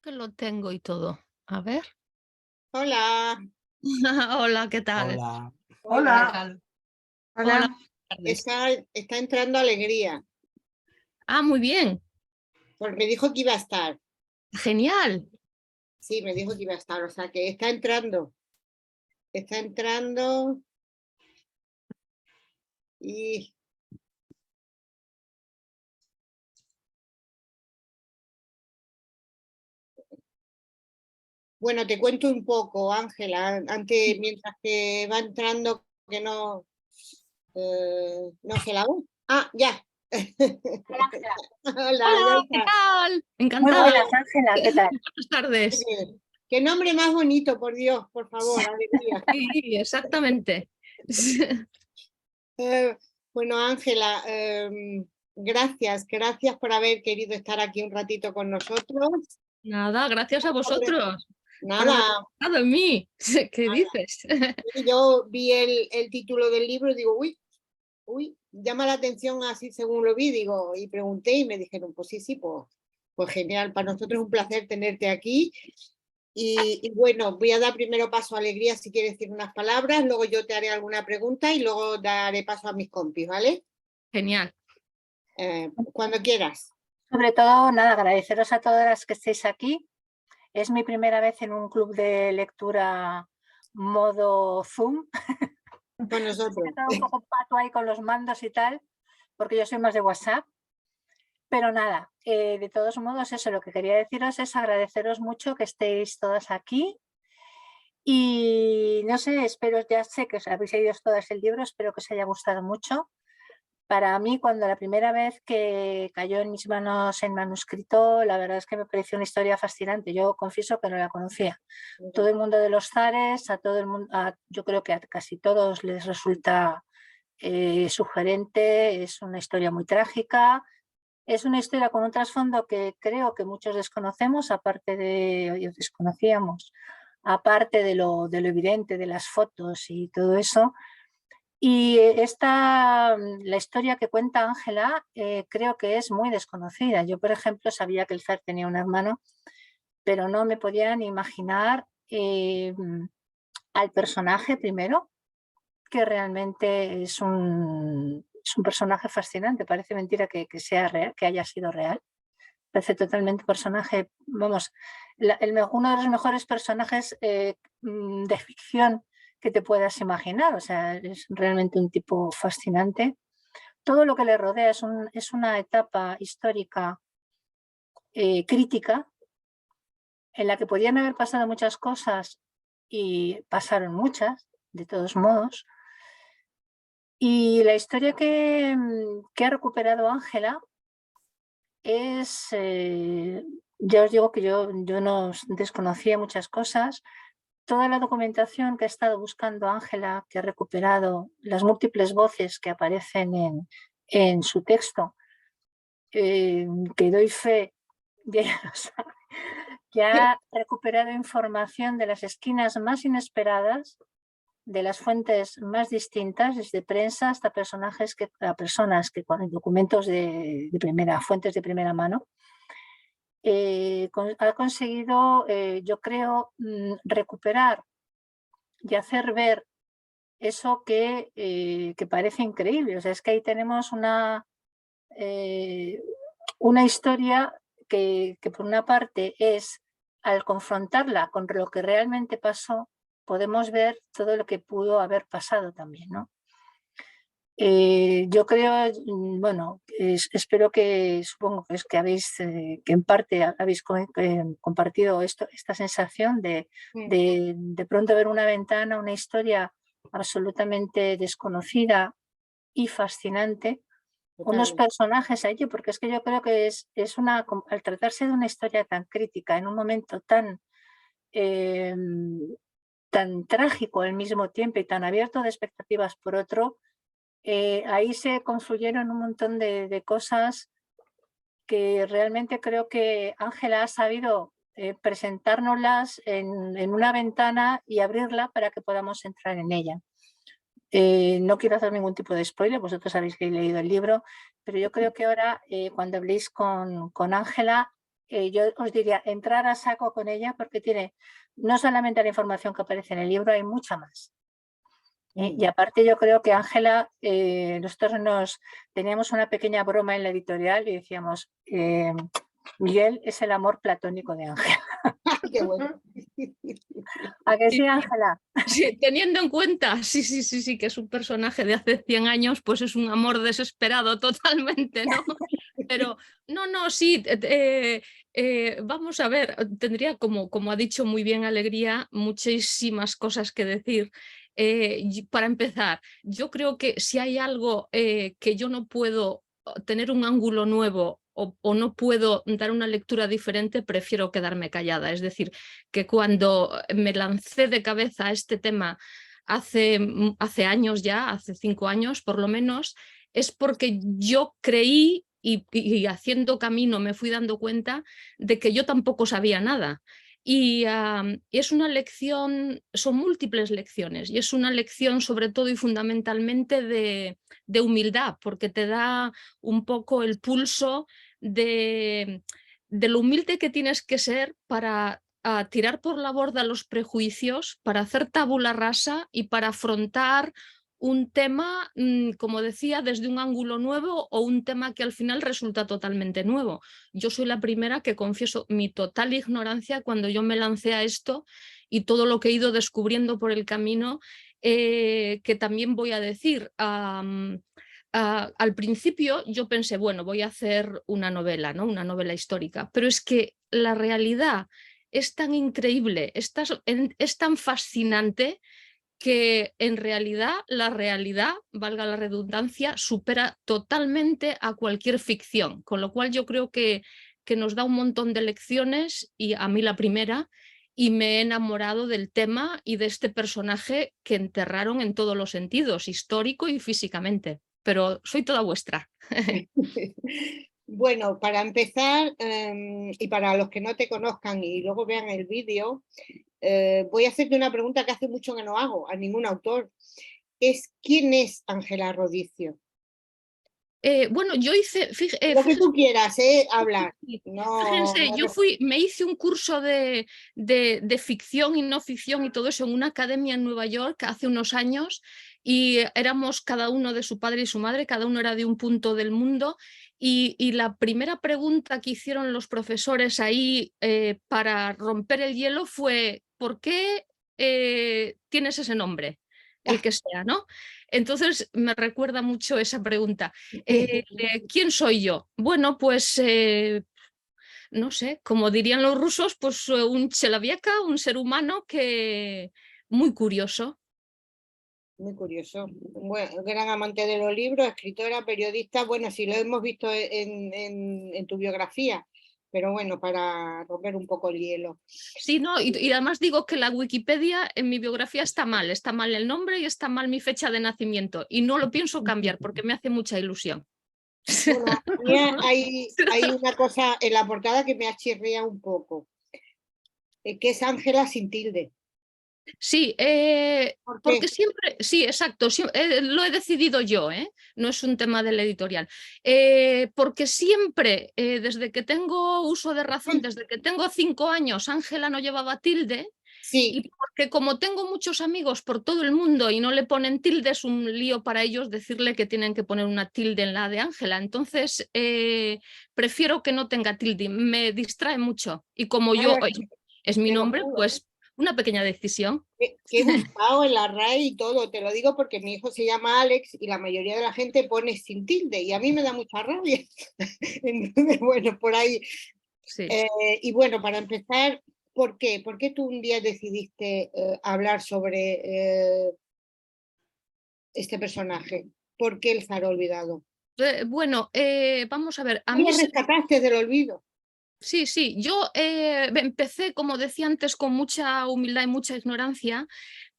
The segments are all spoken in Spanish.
Que lo tengo y todo. A ver. Hola. Hola, ¿qué tal? Hola. Hola. ¿Qué tal? Hola. Hola, buenas tardes. Está entrando Alegría. Ah, muy bien. Pues me dijo que iba a estar. Genial. Sí, me dijo que iba a estar. O sea que está entrando. Está entrando. Y bueno, te cuento un poco, Ángela, antes, mientras que va entrando, que no se la ve. Ah, ya. Hola, Ángela. Hola, Hola, ya ¿qué está. tal? Muy Encantada. buenas, Ángela, ¿qué tal? Buenas tardes. Qué nombre más bonito, por Dios, por favor, Alegría. Sí, exactamente. Bueno, Ángela, gracias por haber querido estar aquí un ratito con nosotros. Nada, gracias a vosotros por Nada, haber pensado en mí. ¿Qué dices? yo vi el título del libro y digo, uy, llama la atención así según lo vi, digo, y pregunté y me dijeron, pues sí, pues genial, para nosotros es un placer tenerte aquí. Y bueno, voy a dar primero paso a Alegría si quieres decir unas palabras, luego yo te haré alguna pregunta y luego daré paso a mis compis, ¿vale? Genial. Cuando quieras. Sobre todo, nada, agradeceros a todas las que estéis aquí. Es mi primera vez en un club de lectura modo Zoom. Con nosotros. He estado un poco pato ahí con los mandos y tal, porque yo soy más de WhatsApp. Pero nada, de todos modos, eso, lo que quería deciros es agradeceros mucho que estéis todas aquí. Y no sé, espero, ya sé que os habéis leído todas el libro, espero que os haya gustado mucho. Para mí, cuando la primera vez que cayó en mis manos en manuscrito, la verdad es que me pareció una historia fascinante. Yo confieso que no la conocía. Todo el mundo de los zares, a todo el mundo, yo creo que a casi todos les resulta sugerente, es una historia muy trágica. Es una historia con un trasfondo que creo que muchos desconocemos, desconocíamos, aparte de lo evidente de las fotos y todo eso. Y la historia que cuenta Ángela creo que es muy desconocida. Yo, por ejemplo, sabía que el zar tenía un hermano, pero no me podía ni imaginar al personaje primero, que realmente es un personaje fascinante. Parece mentira que sea real, que haya sido real. Parece totalmente un personaje, vamos, uno de los mejores personajes de ficción que te puedas imaginar. O sea, es realmente un tipo fascinante. Todo lo que le rodea es una etapa histórica crítica en la que podían haber pasado muchas cosas y pasaron muchas, de todos modos. Y la historia que ha recuperado Ángela es, ya os digo que yo no desconocía muchas cosas. Toda la documentación que ha estado buscando Ángela, que ha recuperado las múltiples voces que aparecen en su texto, que doy fe, que ha recuperado información de las esquinas más inesperadas, de las fuentes más distintas, desde prensa hasta personas que con documentos de primera, fuentes de primera mano. Ha conseguido, yo creo, recuperar y hacer ver eso que parece increíble. O sea, es que ahí tenemos una historia que por una parte es, al confrontarla con lo que realmente pasó, podemos ver todo lo que pudo haber pasado también, ¿no? Yo creo, bueno, espero que, supongo que es que habéis, que en parte habéis compartido esta sensación de pronto ver una ventana, una historia absolutamente desconocida y fascinante, unos personajes allí, porque es que yo creo que al tratarse de una historia tan crítica, en un momento tan trágico al mismo tiempo y tan abierto de expectativas por otro, ahí se confluyeron un montón de cosas que realmente creo que Ángela ha sabido presentárnoslas en una ventana y abrirla para que podamos entrar en ella. No quiero hacer ningún tipo de spoiler, vosotros sabéis que he leído el libro, pero yo creo que ahora cuando habléis con Ángela, yo os diría entrar a saco con ella porque tiene no solamente la información que aparece en el libro, hay mucha más. Y aparte yo creo que Ángela, nosotros teníamos una pequeña broma en la editorial y decíamos, Miguel es el amor platónico de Ángela. Qué bueno. ¿A que sí, Ángela? Sí, teniendo en cuenta, sí, que es un personaje de hace 100 años, pues es un amor desesperado totalmente, ¿no? Pero no, sí, vamos a ver, tendría, como ha dicho muy bien Alegría, muchísimas cosas que decir. Para empezar, yo creo que si hay algo que yo no puedo tener un ángulo nuevo o no puedo dar una lectura diferente, prefiero quedarme callada. Es decir, que cuando me lancé de cabeza a este tema hace años ya, hace 5 años por lo menos, es porque yo creí y haciendo camino me fui dando cuenta de que yo tampoco sabía nada. Y es una lección, son múltiples lecciones, y es una lección sobre todo y fundamentalmente de humildad, porque te da un poco el pulso de lo humilde que tienes que ser para tirar por la borda los prejuicios, para hacer tabula rasa y para afrontar un tema, como decía, desde un ángulo nuevo o un tema que al final resulta totalmente nuevo. Yo soy la primera que confieso mi total ignorancia cuando yo me lancé a esto y todo lo que he ido descubriendo por el camino, que también voy a decir. Al principio yo pensé, bueno, voy a hacer una novela, ¿no? Una novela histórica, pero es que la realidad es tan increíble, es tan fascinante que en realidad la realidad, valga la redundancia, supera totalmente a cualquier ficción, con lo cual yo creo que nos da un montón de lecciones y a mí la primera, y me he enamorado del tema y de este personaje que enterraron en todos los sentidos, histórico y físicamente. Pero soy toda vuestra. Bueno, para empezar, y para los que no te conozcan y luego vean el vídeo, voy a hacerte una pregunta que hace mucho que no hago a ningún autor. ¿Quién es Ángela Rodicio? Bueno, yo hice... Lo que tú quieras, hablar. No, Fíjense, yo me hice un curso de ficción y no ficción y todo eso en una academia en Nueva York hace unos años, y éramos cada uno de su padre y su madre, cada uno era de un punto del mundo, y la primera pregunta que hicieron los profesores ahí para romper el hielo fue ¿por qué tienes ese nombre? El que sea, ¿no? Entonces me recuerda mucho esa pregunta. ¿Quién soy yo? Bueno, pues no sé, como dirían los rusos, pues un chelaviaca, un ser humano que muy curioso. Muy curioso. Bueno, gran amante de los libros, escritora, periodista. Bueno, sí lo hemos visto en tu biografía, pero bueno, para romper un poco el hielo. Sí, no, y además digo que la Wikipedia en mi biografía está mal el nombre y está mal mi fecha de nacimiento, y no lo pienso cambiar porque me hace mucha ilusión. Bueno, hay una cosa en la portada que me achirría un poco, que es Ángela sin tilde. Sí, porque siempre, sí, exacto, lo he decidido yo, no es un tema de la editorial, porque siempre, desde que tengo uso de razón, desde que tengo 5 años, Ángela no llevaba tilde. Sí. Y porque como tengo muchos amigos por todo el mundo y no le ponen tilde, es un lío para ellos decirle que tienen que poner una tilde en la de Ángela. Entonces, prefiero que no tenga tilde, me distrae mucho. Y como yo es mi nombre, pues una pequeña decisión. Que he buscado en la RAE y todo, te lo digo porque mi hijo se llama Alex y la mayoría de la gente pone sin tilde y a mí me da mucha rabia. Entonces, bueno, por ahí. Sí. Y bueno, para empezar, ¿por qué? ¿Por qué tú un día decidiste hablar sobre este personaje? ¿Por qué el Faro Olvidado? Bueno, vamos a ver. ¿Tú lo rescataste del olvido? Sí, yo empecé, como decía antes, con mucha humildad y mucha ignorancia,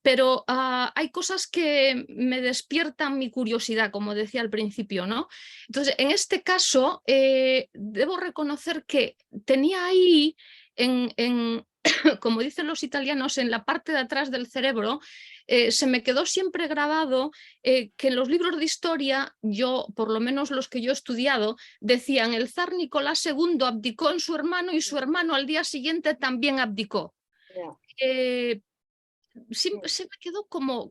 pero hay cosas que me despiertan mi curiosidad, como decía al principio, ¿no? Entonces, en este caso, debo reconocer que tenía ahí como dicen los italianos, en la parte de atrás del cerebro, se me quedó siempre grabado que en los libros de historia, yo, por lo menos los que yo he estudiado, decían el zar Nicolás II abdicó en su hermano y su hermano al día siguiente también abdicó. Siempre se me quedó como,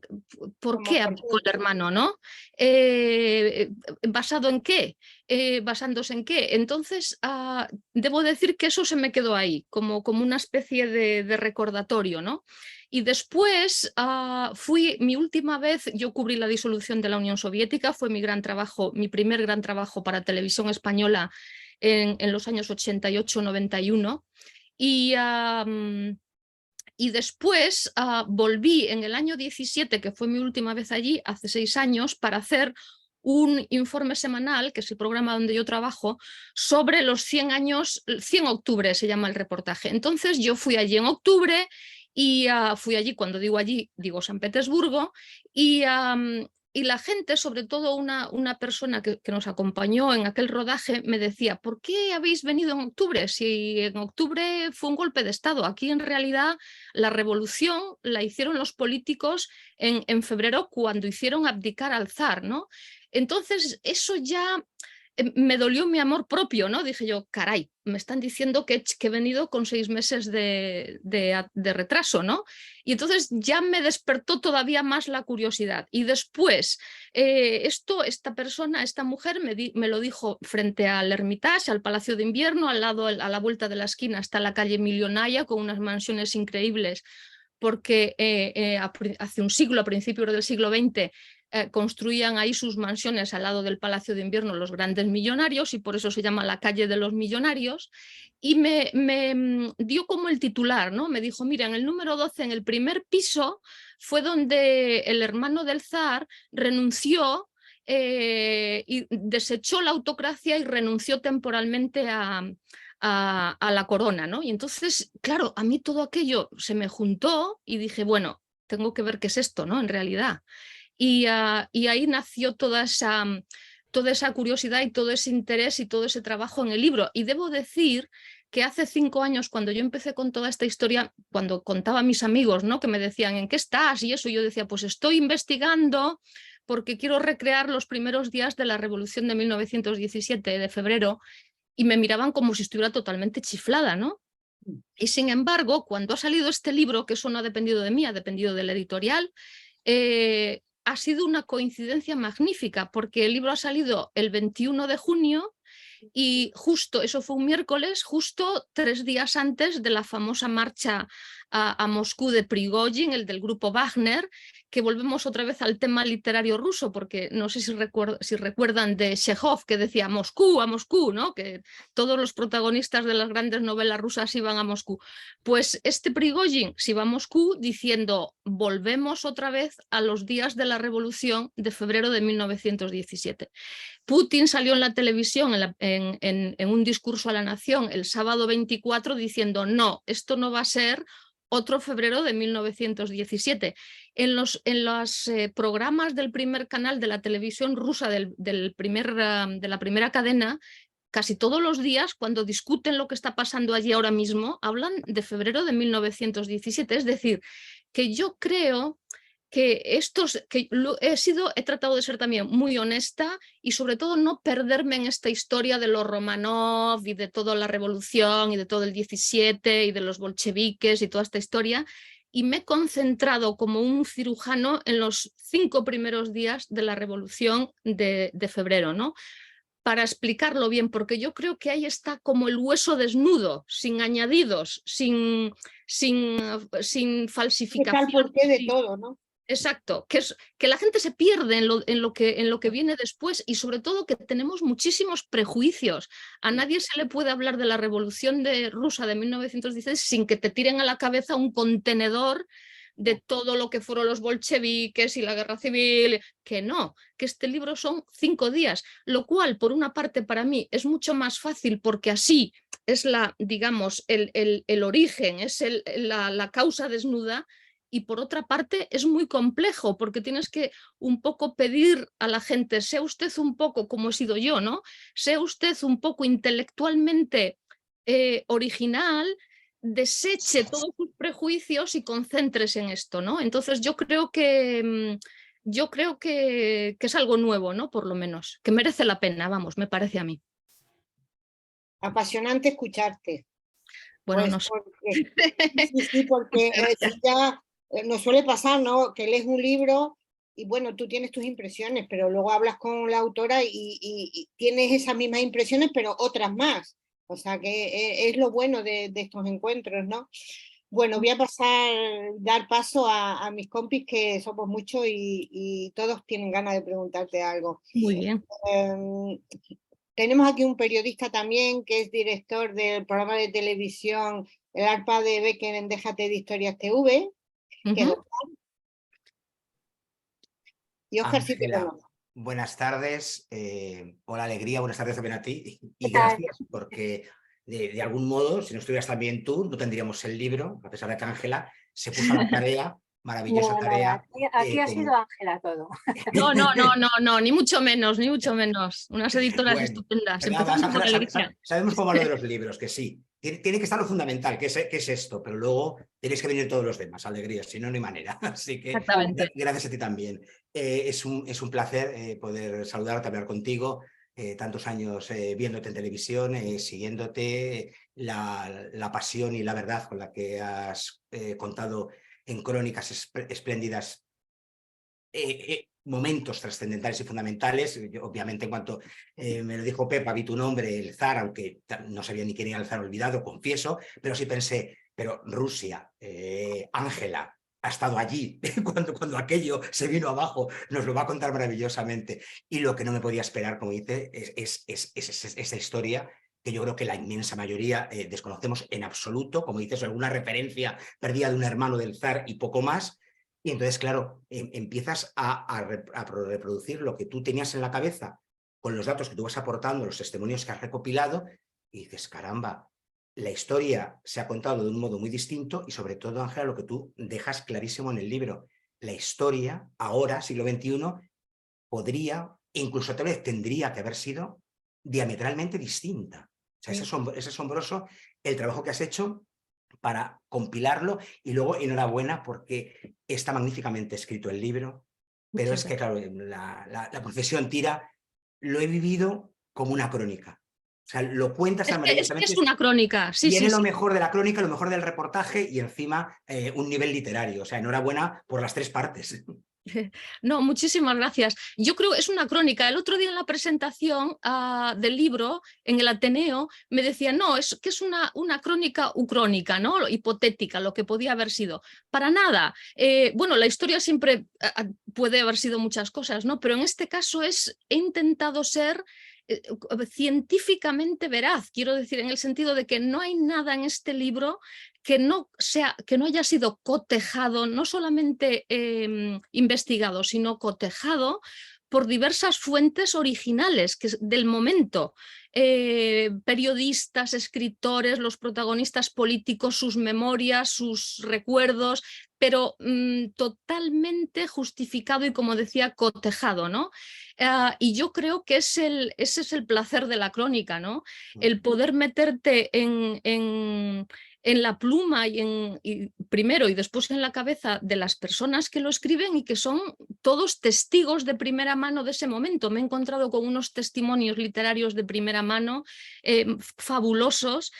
¿por qué abdicó el hermano, no? ¿Basado en qué? ¿Basándose en qué? Entonces, debo decir que eso se me quedó ahí, como una especie de recordatorio, ¿no? Y después mi última vez, yo cubrí la disolución de la Unión Soviética, fue mi gran trabajo, mi primer gran trabajo para televisión española en los años 88-91. Y después volví en el año 17, que fue mi última vez allí, hace 6 años, para hacer un informe semanal, que es el programa donde yo trabajo, sobre los 100 años, 100 octubre se llama el reportaje. Entonces yo fui allí en octubre y fui allí, cuando digo allí, digo San Petersburgo, y la gente, sobre todo una persona que nos acompañó en aquel rodaje, me decía, ¿por qué habéis venido en octubre? Si en octubre fue un golpe de Estado. Aquí en realidad la revolución la hicieron los políticos en febrero cuando hicieron abdicar al zar, ¿no? Entonces eso ya me dolió mi amor propio, ¿no? Dije yo, caray, me están diciendo que he venido con 6 meses de retraso, ¿no? Y entonces ya me despertó todavía más la curiosidad. Y después, esta persona, esta mujer, me lo dijo frente al Hermitage, al Palacio de Invierno, al lado, a la vuelta de la esquina está la calle Milionaya, con unas mansiones increíbles, porque hace un siglo, a principios del siglo XX, construían ahí sus mansiones al lado del Palacio de Invierno los grandes millonarios, y por eso se llama la calle de los millonarios. Y me dio como el titular, ¿no? Me dijo, mira, en el número 12, en el primer piso, fue donde el hermano del zar renunció y desechó la autocracia y renunció temporalmente a la corona, ¿no? Y entonces, claro, a mí todo aquello se me juntó y dije, bueno, tengo que ver qué es esto, ¿no? En realidad. Y ahí nació toda esa curiosidad y todo ese interés y todo ese trabajo en el libro. Y debo decir que hace 5 años, cuando yo empecé con toda esta historia, cuando contaba a mis amigos, ¿no? Que me decían, ¿en qué estás? Y eso, yo decía, pues estoy investigando porque quiero recrear los primeros días de la Revolución de 1917, de febrero, y me miraban como si estuviera totalmente chiflada, ¿no? Y sin embargo, cuando ha salido este libro, que eso no ha dependido de mí, ha dependido del editorial, ha sido una coincidencia magnífica, porque el libro ha salido el 21 de junio y justo, eso fue un miércoles, justo 3 días antes de la famosa marcha a Moscú de Prigozhin, el del grupo Wagner, que volvemos otra vez al tema literario ruso, porque no sé si recuerdan de Chekhov, que decía a Moscú, ¿no? Que todos los protagonistas de las grandes novelas rusas iban a Moscú. Pues este Prigozhin se iba a Moscú diciendo, volvemos otra vez a los días de la revolución de febrero de 1917. Putin salió en la televisión en un discurso a la nación el sábado 24 diciendo, no, esto no va a ser otro febrero de 1917. En los programas del primer canal de la televisión rusa, de la primera cadena, casi todos los días, cuando discuten lo que está pasando allí ahora mismo, hablan de febrero de 1917. Es decir, que yo creo que he tratado de ser también muy honesta y sobre todo no perderme en esta historia de los Romanov y de toda la revolución y de todo el 17 y de los bolcheviques y toda esta historia, y me he concentrado como un cirujano en los 5 primeros días de la revolución de febrero, ¿no? Para explicarlo bien, porque yo creo que ahí está como el hueso desnudo, sin añadidos, sin falsificación. Está el porqué de todo, ¿no? Exacto, que la gente se pierde en lo que viene después, y sobre todo que tenemos muchísimos prejuicios. A nadie se le puede hablar de la revolución rusa de 1916 sin que te tiren a la cabeza un contenedor de todo lo que fueron los bolcheviques y la guerra civil, que no, que este libro son 5 días, lo cual por una parte para mí es mucho más fácil porque así es el origen, es la causa desnuda. Y por otra parte es muy complejo porque tienes que un poco pedir a la gente, sea usted un poco como he sido yo, ¿no? Sea usted un poco intelectualmente original, deseche todos sus prejuicios y concéntrese en esto, ¿no? Entonces yo creo que es algo nuevo, ¿no? Por lo menos, que merece la pena, vamos, me parece a mí. Apasionante escucharte. Bueno, Pues no sé. sí, porque si ya nos suele pasar, ¿no? Que lees un libro y bueno, tú tienes tus impresiones, pero luego hablas con la autora y tienes esas mismas impresiones, pero otras más. O sea que es lo bueno de estos encuentros, ¿no? Bueno, voy a dar paso a mis compis, que somos muchos y todos tienen ganas de preguntarte algo. Muy bien. Tenemos aquí un periodista también que es director del programa de televisión El Arpa de Becker en Déjate de Historias TV, que es Oscar. Y Oscar sí te conoce. Buenas tardes, hola Alegría, buenas tardes también a ti y gracias porque de algún modo, si no estuvieras también tú, no tendríamos el libro, a pesar de que Ángela se puso a la tarea, maravillosa tarea. Aquí ha sido Ángela todo. No, ni mucho menos, ni mucho menos. Unas editoras estupendas. Ángela, sabemos cómo va lo de los libros, que sí. Tiene que estar lo fundamental, que es esto, pero luego tenéis que venir todos los demás, Alegría, si no, no hay manera. Así que gracias a ti también. Es un placer poder saludarte, hablar contigo, tantos años viéndote en televisión, siguiéndote, la pasión y la verdad con la que has contado en crónicas espléndidas momentos trascendentales y fundamentales. Yo, obviamente, en cuanto me lo dijo Pepa, vi tu nombre, el zar, aunque no sabía ni quién era el zar olvidado, confieso, pero sí pensé, pero Rusia, Ángela, ha estado allí cuando aquello se vino abajo, nos lo va a contar maravillosamente. Y lo que no me podía esperar, como dice, es esa historia que yo creo que la inmensa mayoría desconocemos en absoluto, como dices, alguna referencia perdida de un hermano del zar y poco más. Y entonces, claro, empiezas a reproducir lo que tú tenías en la cabeza con los datos que tú vas aportando, los testimonios que has recopilado, y dices, caramba, la historia se ha contado de un modo muy distinto y sobre todo, Ángela, lo que tú dejas clarísimo en el libro, la historia, ahora, siglo XXI, podría, incluso tal vez tendría que haber sido diametralmente distinta. O sea, es asombroso el trabajo que has hecho para compilarlo y luego enhorabuena porque está magníficamente escrito el libro, pero es que claro, la profesión tira, lo he vivido como una crónica. O sea, lo cuentas tan maravillosamente. Es una crónica, sí. Viene lo mejor de la crónica, lo mejor del reportaje y encima un nivel literario. O sea, enhorabuena por las tres partes. No, muchísimas gracias. Yo creo que es una crónica. El otro día en la presentación del libro en el Ateneo me decían, no, es que es una crónica ucrónica, ¿no? Hipotética, lo que podía haber sido. Para nada. Bueno, la historia siempre puede haber sido muchas cosas, ¿no? Pero en este caso he intentado ser científicamente veraz, quiero decir, en el sentido de que no hay nada en este libro que no haya sido cotejado, no solamente investigado, sino cotejado por diversas fuentes originales del momento. Periodistas, escritores, los protagonistas políticos, sus memorias, sus recuerdos, pero totalmente justificado y, como decía, cotejado, ¿no? Y yo creo que ese es el placer de la crónica, ¿no? El poder meterte en la pluma y primero y después en la cabeza de las personas que lo escriben y que son todos testigos de primera mano de ese momento. Me he encontrado con unos testimonios literarios de primera mano fabulosos,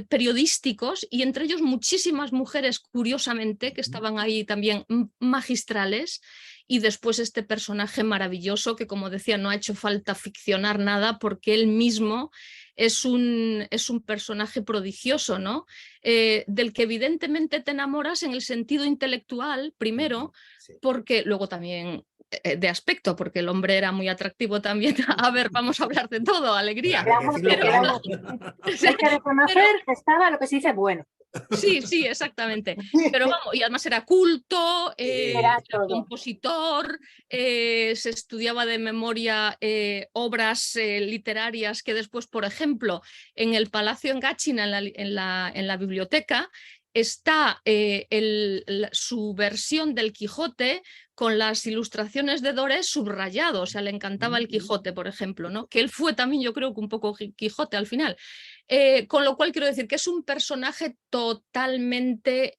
periodísticos, y entre ellos muchísimas mujeres, curiosamente, que estaban ahí también magistrales. Y después este personaje maravilloso que, como decía, no ha hecho falta ficcionar nada porque él mismo es un personaje prodigioso, ¿no? Del que evidentemente te enamoras en el sentido intelectual, primero, porque luego también de aspecto, porque el hombre era muy atractivo también. A ver, vamos a hablar de todo, Alegría. Hay que reconocer que estaba lo que se dice bueno. Sí, exactamente. Pero vamos, y además era culto, era compositor, se estudiaba de memoria obras literarias que después, por ejemplo, en el Palacio en Gáchina, en la biblioteca, está su versión del Quijote con las ilustraciones de Doré subrayado. O sea, le encantaba el Quijote, por ejemplo, ¿no? Que él fue también, yo creo que un poco Quijote al final. Con lo cual quiero decir que es un personaje totalmente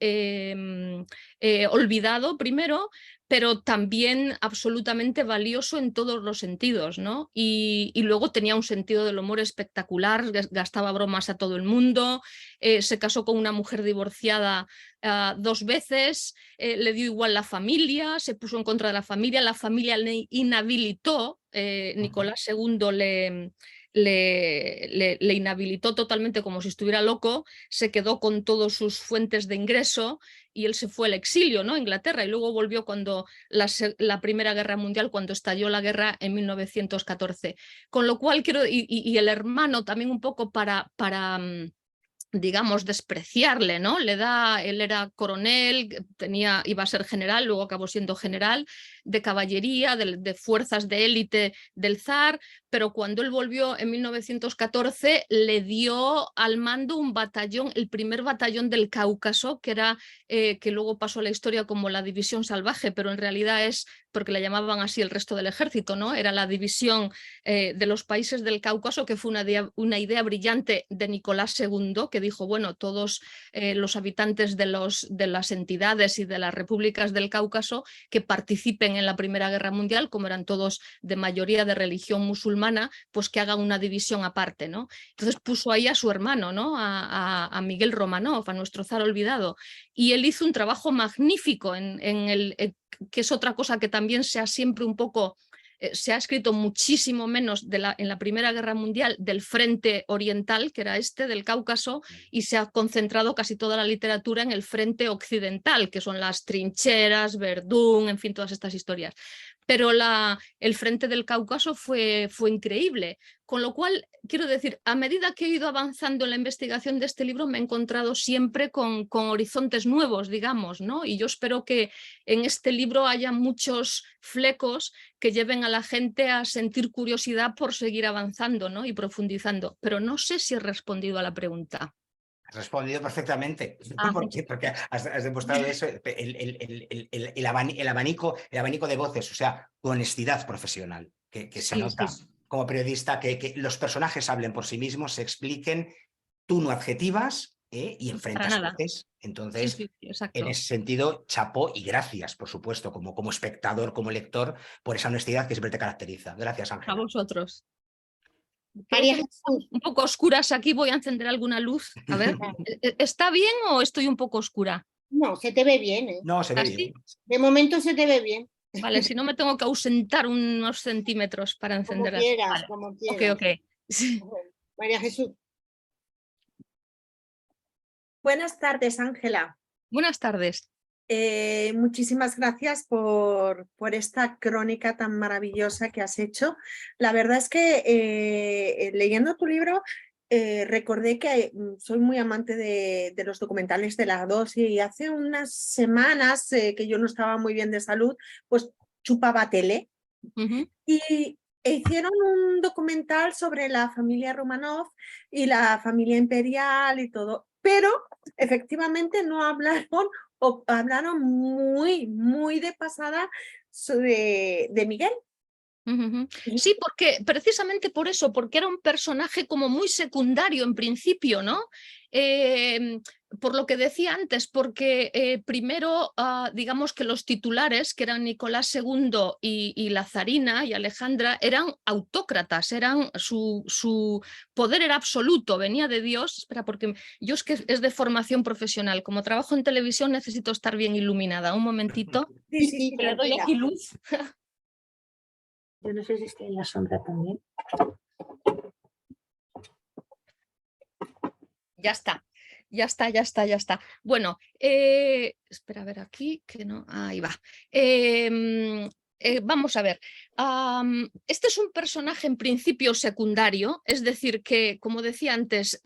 olvidado primero, pero también absolutamente valioso en todos los sentidos, ¿no? Y luego tenía un sentido del humor espectacular, gastaba bromas a todo el mundo, se casó con una mujer divorciada 2 veces, le dio igual la familia, se puso en contra de la familia le inhabilitó, Nicolás II le inhabilitó totalmente como si estuviera loco, se quedó con todas sus fuentes de ingreso y él se fue al exilio, ¿no? A Inglaterra, y luego volvió cuando la Primera Guerra Mundial, cuando estalló la guerra en 1914. Con lo cual quiero, y el hermano también un poco para digamos, despreciarle, ¿no? Él era coronel, iba a ser general, luego acabó siendo general de caballería, de fuerzas de élite del zar, pero cuando él volvió en 1914 le dio al mando un batallón, el primer batallón del Cáucaso, que luego pasó a la historia como la división salvaje, pero en realidad es porque le llamaban así el resto del ejército, ¿no? Era la división de los países del Cáucaso, que fue una idea brillante de Nicolás II, que dijo, bueno, todos los habitantes de las entidades y de las repúblicas del Cáucaso que participen en la Primera Guerra Mundial, como eran todos de mayoría de religión musulmana, pues que hagan una división aparte, ¿no? Entonces puso ahí a su hermano, ¿no? A Miguel Romanov, a nuestro zar olvidado, y él hizo un trabajo magnífico que es otra cosa que también sea siempre un poco... Se ha escrito muchísimo menos en la Primera Guerra Mundial del frente oriental, que era del Cáucaso, y se ha concentrado casi toda la literatura en el frente occidental, que son las trincheras, Verdún, en fin, todas estas historias. Pero el frente del Cáucaso fue increíble. Con lo cual, quiero decir, a medida que he ido avanzando en la investigación de este libro, me he encontrado siempre con horizontes nuevos, digamos, ¿no? Y yo espero que en este libro haya muchos flecos que lleven a la gente a sentir curiosidad por seguir avanzando, ¿no? Y profundizando. Pero no sé si he respondido a la pregunta. Has respondido perfectamente. Porque has demostrado eso, el abanico de voces, o sea, tu honestidad profesional, que se nota como periodista, que los personajes hablen por sí mismos, se expliquen, tú no adjetivas y enfrentas voces. Entonces, en ese sentido, chapó y gracias, por supuesto, como espectador, como lector, por esa honestidad que siempre te caracteriza. Gracias, Ángela. A vosotros. María Jesús. Un poco oscuras aquí, voy a encender alguna luz. A ver, ¿está bien o estoy un poco oscura? No, se te ve bien, ¿eh? No, se ve ¿Así? bien. De momento se te ve bien. Vale, si no me tengo que ausentar unos centímetros para encender. Como quieras, vale. como quieras. Ok. María Jesús. Buenas tardes, Ángela. Buenas tardes. Muchísimas gracias por esta crónica tan maravillosa que has hecho. La verdad es que leyendo tu libro recordé que soy muy amante de los documentales de la 2 y hace unas semanas que yo no estaba muy bien de salud, pues chupaba tele. Y hicieron un documental sobre la familia Romanov y la familia imperial y todo, pero efectivamente no hablaron o hablaron muy de pasada de Miguel. Sí, precisamente por eso, porque era un personaje como muy secundario en principio, ¿no? Por lo que decía antes, porque primero, digamos que los titulares, que eran Nicolás II y la zarina y Alejandra, eran autócratas, su poder era absoluto, venía de Dios. Espera, porque yo es de formación profesional, como trabajo en televisión necesito estar bien iluminada. Un momentito, Sí, le doy aquí luz. Yo no sé si estoy en la sombra también. Ya está. Bueno, espera a ver aquí, que no, ahí va. Vamos a ver, este es un personaje en principio secundario, es decir que, como decía antes,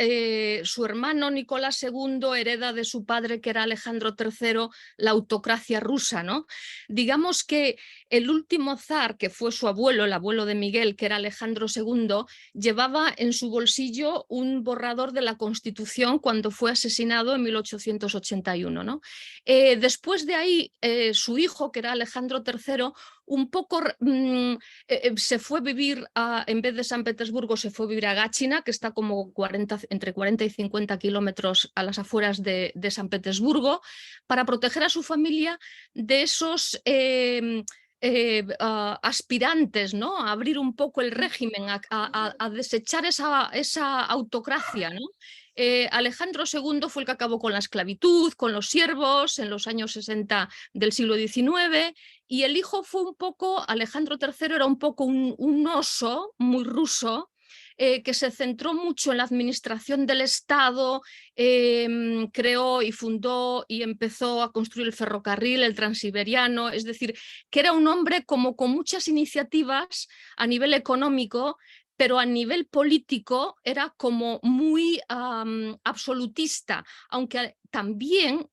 su hermano Nicolás II hereda de su padre, que era Alejandro III, la autocracia rusa, ¿no? Digamos que el último zar, que fue su abuelo, el abuelo de Miguel, que era Alejandro II, llevaba en su bolsillo un borrador de la Constitución cuando fue asesinado en 1881, ¿no? Después de ahí, su hijo, que era Alejandro III, un poco se fue a vivir, en vez de San Petersburgo, se fue a vivir a Gáchina, que está como entre 40 y 50 kilómetros a las afueras de San Petersburgo, para proteger a su familia de esos aspirantes, ¿no? A abrir un poco el régimen, a desechar esa autocracia, ¿no? Alejandro II fue el que acabó con la esclavitud, con los siervos en los años 60 del siglo XIX, y el hijo fue un poco, Alejandro III era un poco un oso muy ruso, que se centró mucho en la administración del Estado, creó y fundó y empezó a construir el ferrocarril, el transiberiano, es decir, que era un hombre como con muchas iniciativas a nivel económico, pero a nivel político era como muy absolutista, aunque también,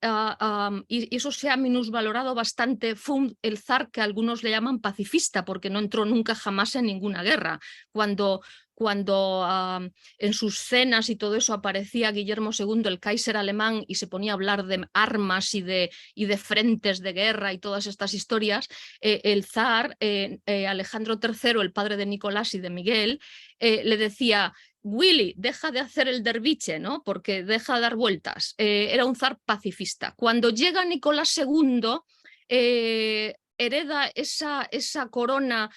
y eso se ha minusvalorado bastante, fue el zar que algunos le llaman pacifista, porque no entró nunca jamás en ninguna guerra. Cuando en sus cenas y todo eso aparecía Guillermo II, el Kaiser alemán, y se ponía a hablar de armas y de frentes de guerra y todas estas historias, el zar Alejandro III, el padre de Nicolás y de Miguel, le decía: Willy, deja de hacer el derviche, ¿no? Porque deja de dar vueltas. Era un zar pacifista. Cuando llega Nicolás II, hereda esa corona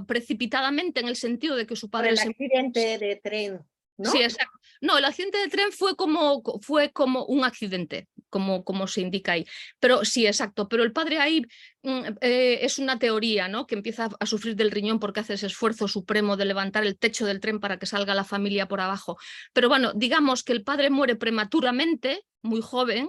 precipitadamente, en el sentido de que su Por padre... el accidente de tren, ¿no? Sí, exacto. No, el accidente de tren fue como un accidente, como se indica ahí. Pero sí, exacto. Pero el padre ahí es una teoría, ¿no? Que empieza a sufrir del riñón porque hace ese esfuerzo supremo de levantar el techo del tren para que salga la familia por abajo. Pero bueno, digamos que el padre muere prematuramente, muy joven.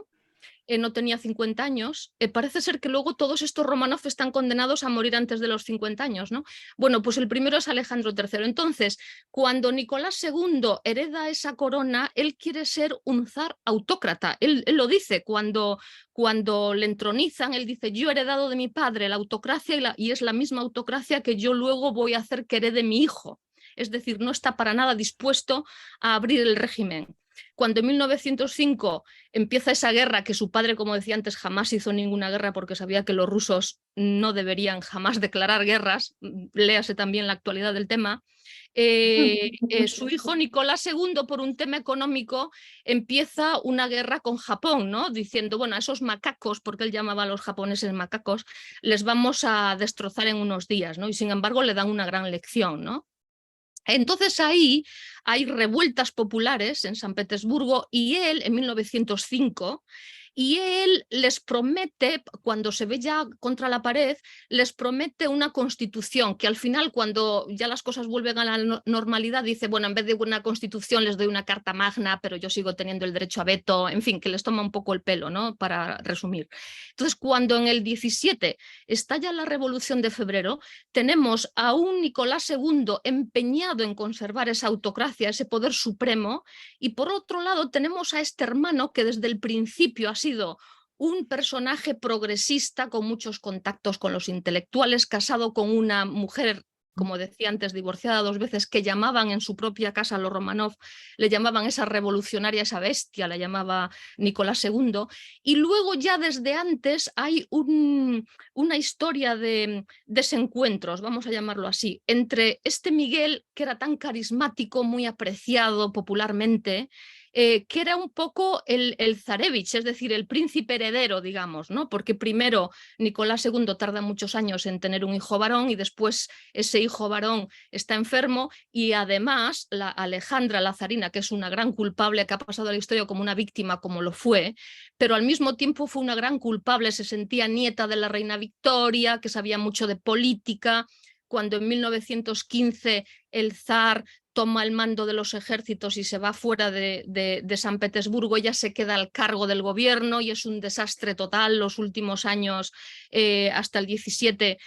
No tenía 50 años, parece ser que luego todos estos Románov están condenados a morir antes de los 50 años, ¿no? Bueno, pues el primero es Alejandro III. Entonces, cuando Nicolás II hereda esa corona, él quiere ser un zar autócrata. Él lo dice cuando le entronizan, él dice: yo he heredado de mi padre la autocracia y es la misma autocracia que yo luego voy a hacer que herede mi hijo. Es decir, no está para nada dispuesto a abrir el régimen. Cuando en 1905 empieza esa guerra, que su padre, como decía antes, jamás hizo ninguna guerra porque sabía que los rusos no deberían jamás declarar guerras, léase también la actualidad del tema, su hijo Nicolás II, por un tema económico, empieza una guerra con Japón, ¿no? Diciendo: bueno, a esos macacos, porque él llamaba a los japoneses macacos, les vamos a destrozar en unos días, ¿no? Y sin embargo le dan una gran lección, ¿no? Entonces ahí hay revueltas populares en San Petersburgo, y él, en 1905, y él les promete, cuando se ve ya contra la pared, les promete una constitución que al final, cuando ya las cosas vuelven a la normalidad, dice: bueno, en vez de una constitución les doy una carta magna, pero yo sigo teniendo el derecho a veto, en fin, que les toma un poco el pelo, ¿no? Para resumir. Entonces, cuando en el 17 estalla la Revolución de Febrero, tenemos a un Nicolás II empeñado en conservar esa autocracia, ese poder supremo, y por otro lado tenemos a este hermano que desde el principio ha sido un personaje progresista con muchos contactos con los intelectuales, casado con una mujer, como decía antes, divorciada 2 veces, que llamaban en su propia casa, los Románov, le llamaban esa revolucionaria, esa bestia, la llamaba Nicolás II. Y luego ya desde antes hay una historia de desencuentros, vamos a llamarlo así, entre este Miguel, que era tan carismático, muy apreciado popularmente, que era un poco el zarevich, es decir, el príncipe heredero, digamos, ¿no? Porque primero Nicolás II tarda muchos años en tener un hijo varón, y después ese hijo varón está enfermo, y además la Alejandra, la zarina, que es una gran culpable, que ha pasado a la historia como una víctima, como lo fue, pero al mismo tiempo fue una gran culpable, se sentía nieta de la reina Victoria, que sabía mucho de política. Cuando en 1915 el zar toma el mando de los ejércitos y se va fuera de San Petersburgo, ella se queda al cargo del gobierno, y es un desastre total los últimos años. Hasta el 17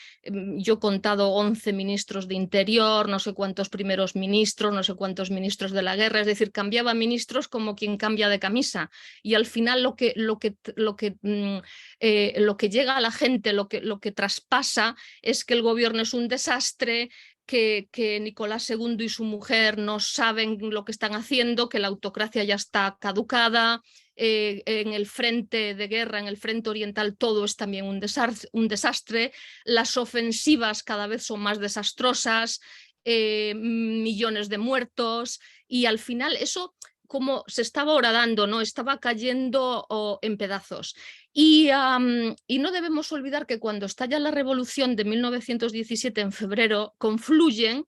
yo he contado 11 ministros de Interior, no sé cuántos primeros ministros, no sé cuántos ministros de la guerra, es decir, cambiaba ministros como quien cambia de camisa, y al final lo que llega a la gente, lo que traspasa, es que el gobierno es un desastre, que Nicolás II y su mujer no saben lo que están haciendo, que la autocracia ya está caducada, en el frente de guerra, en el frente oriental, todo es también un desastre. Las ofensivas cada vez son más desastrosas, millones de muertos, y al final eso, como se estaba horadando, ¿no? Estaba cayendo en pedazos. Y no debemos olvidar que cuando estalla la revolución de 1917 en febrero, confluyen,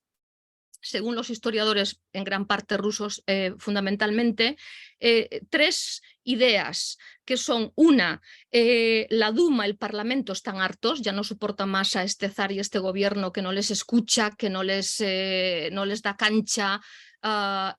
según los historiadores, en gran parte rusos fundamentalmente, tres ideas, que son una, la Duma, el Parlamento, están hartos, ya no soportan más a este zar y este gobierno que no les escucha, que no les da cancha,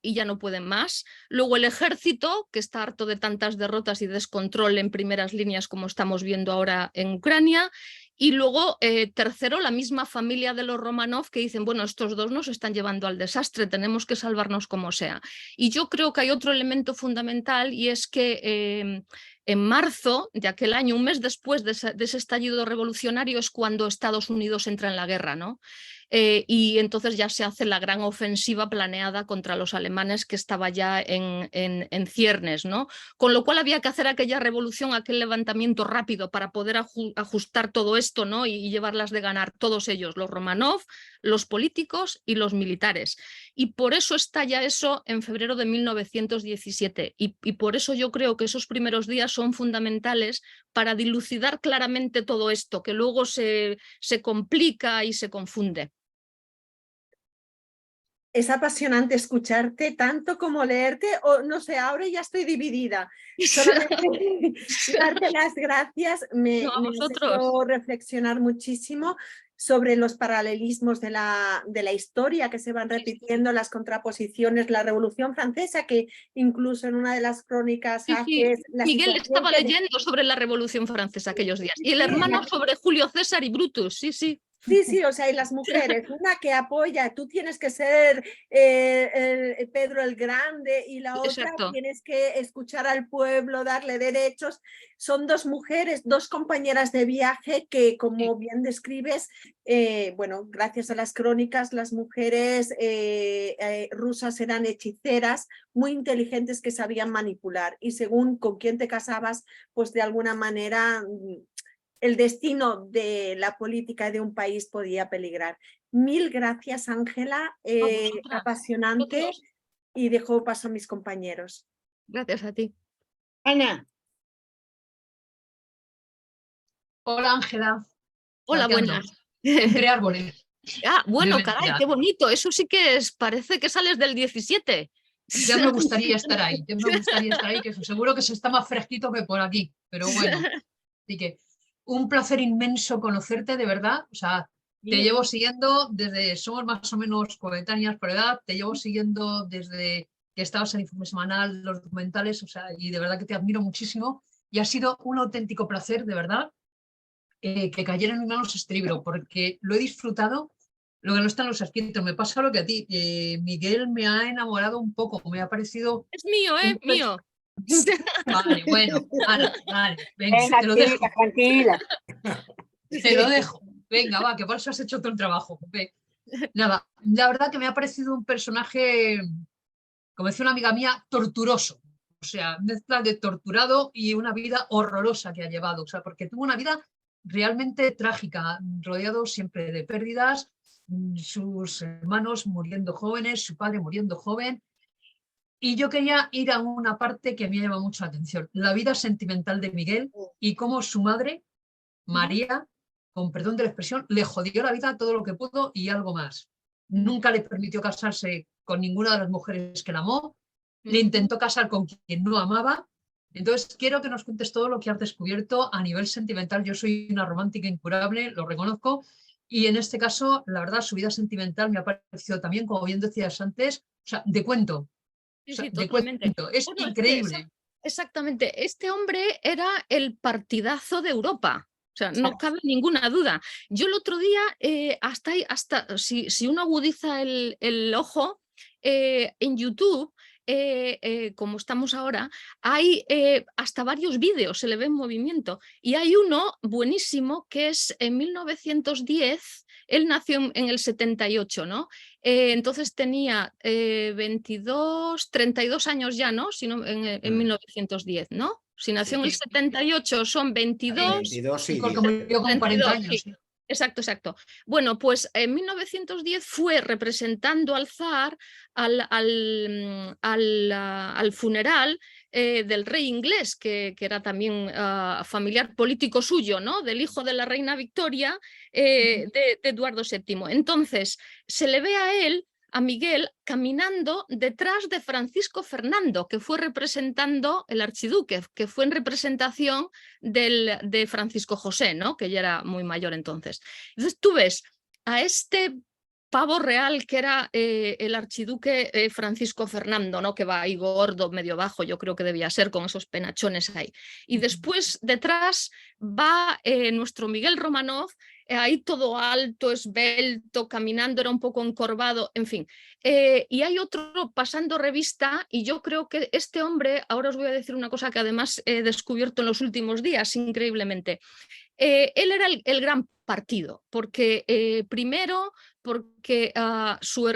y ya no pueden más. Luego el ejército, que está harto de tantas derrotas y descontrol en primeras líneas como estamos viendo ahora en Ucrania. Y luego, tercero, la misma familia de los Romanov, que dicen, bueno, estos dos nos están llevando al desastre, tenemos que salvarnos como sea. Y yo creo que hay otro elemento fundamental, y es que en marzo de aquel año, un mes después de ese estallido revolucionario, es cuando Estados Unidos entra en la guerra, ¿no? Y entonces ya se hace la gran ofensiva planeada contra los alemanes, que estaba ya en ciernes, ¿no? Con lo cual había que hacer aquella revolución, aquel levantamiento rápido para poder ajustar todo esto, ¿no? Y llevarlas de ganar, todos ellos, los Romanov, los políticos y los militares. Y por eso estalla eso en febrero de 1917. Y por eso yo creo que esos primeros días son fundamentales para dilucidar claramente todo esto, que luego se complica y se confunde. Es apasionante escucharte tanto como leerte, o no sé, ahora ya estoy dividida. Solamente darte las gracias, me ha hecho reflexionar muchísimo sobre los paralelismos de la historia que se van repitiendo, las contraposiciones, la Revolución Francesa, que incluso en una de las crónicas haces... Miguel estaba leyendo sobre la Revolución Francesa aquellos días, y el hermano sobre Julio César y Brutus, sí. Sí, o sea, y las mujeres, una que apoya, tú tienes que ser Pedro el Grande, y la otra tienes que escuchar al pueblo, darle derechos. Son dos mujeres, dos compañeras de viaje que, como bien describes, bueno, gracias a las crónicas, las mujeres rusas eran hechiceras, muy inteligentes, que sabían manipular, y según con quién te casabas, pues de alguna manera el destino de la política de un país podía peligrar. Mil gracias, Ángela, apasionante, y dejo paso a mis compañeros. Gracias a ti. Ana. Hola, Ángela. Hola, buenas. Entre árboles. Bueno, caray, qué bonito. Eso sí que parece que sales del 17. Ya me gustaría estar ahí, que seguro que se está más fresquito que por aquí, pero bueno. Así que un placer inmenso conocerte, de verdad. O sea, te llevo siguiendo desde, somos más o menos coetáneas por edad, te llevo siguiendo desde que estabas en Informe Semanal, los documentales, o sea, y de verdad que te admiro muchísimo, y ha sido un auténtico placer, de verdad, que cayera en mis manos este libro, porque lo he disfrutado, lo que no está en los escritos. Me pasa lo que a ti, Miguel me ha enamorado un poco, me ha parecido... Es mío, mío. Vale, bueno, Ana, vale, venga, te lo chica, dejo. Tranquila. Te lo dejo. Venga, va, que por eso has hecho todo el trabajo. Nada, la verdad que me ha parecido un personaje, como decía una amiga mía, torturoso. O sea, mezcla de torturado y una vida horrorosa que ha llevado. O sea, porque tuvo una vida realmente trágica, rodeado siempre de pérdidas, sus hermanos muriendo jóvenes, su padre muriendo joven. Y yo quería ir a una parte que me llama mucho la atención, la vida sentimental de Miguel, y cómo su madre, María, con perdón de la expresión, le jodió la vida todo lo que pudo y algo más. Nunca le permitió casarse con ninguna de las mujeres que la amó, le intentó casar con quien no amaba. Entonces quiero que nos cuentes todo lo que has descubierto a nivel sentimental. Yo soy una romántica incurable, lo reconozco, y en este caso, la verdad, su vida sentimental me ha parecido también, como bien decías antes, o sea, de cuento. Sí, totalmente. Es increíble. Exactamente. Este hombre era el partidazo de Europa. O sea, no cabe ninguna duda. Yo el otro día, si uno agudiza el ojo, en YouTube como estamos ahora, hay hasta varios vídeos, se le ve en movimiento. Y hay uno buenísimo que es en 1910, él nació en el 78, ¿no? Entonces tenía 32 años ya, ¿no? Si no en 1910, ¿no? Si nació en el Sí. 78, son 22. 22 y Como yo con 40 años. Sí. Exacto, exacto. Bueno, pues en 1910 fue representando al zar al funeral del rey inglés, que era también familiar político suyo, ¿no? Del hijo de la reina Victoria, de Eduardo VII. Entonces, se le ve a él, a Miguel, caminando detrás de Francisco Fernando, que fue representando el archiduque, que fue en representación de Francisco José, ¿no? Que ya era muy mayor entonces. Entonces tú ves a este pavo real que era el archiduque Francisco Fernando, ¿no? Que va ahí gordo, medio bajo, yo creo que debía ser, con esos penachones ahí. Y después detrás va nuestro Miguel Romanov, ahí todo alto, esbelto, caminando, era un poco encorvado, en fin. Y hay otro pasando revista, y yo creo que este hombre, ahora os voy a decir una cosa que además he descubierto en los últimos días, increíblemente. Él era el gran partido, porque primero, porque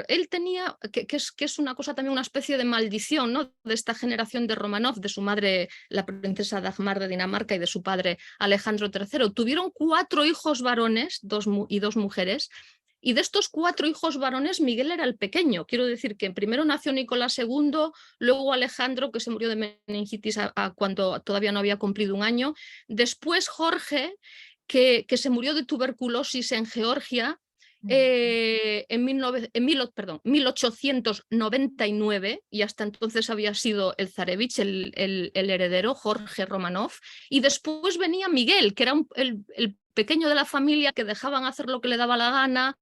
él tenía, que es una cosa también, una especie de maldición, ¿no? De esta generación de Romanov, de su madre, la princesa Dagmar de Dinamarca, y de su padre Alejandro III. Tuvieron 4 hijos varones y 2 mujeres. Y de estos 4 hijos varones, Miguel era el pequeño. Quiero decir que primero nació Nicolás II, luego Alejandro, que se murió de meningitis cuando todavía no había cumplido 1 año. Después Jorge, que se murió de tuberculosis en Georgia en 1899, y hasta entonces había sido el zarevich, el heredero, Jorge Romanov. Y después venía Miguel, que era el pequeño de la familia, que dejaban hacer lo que le daba la gana.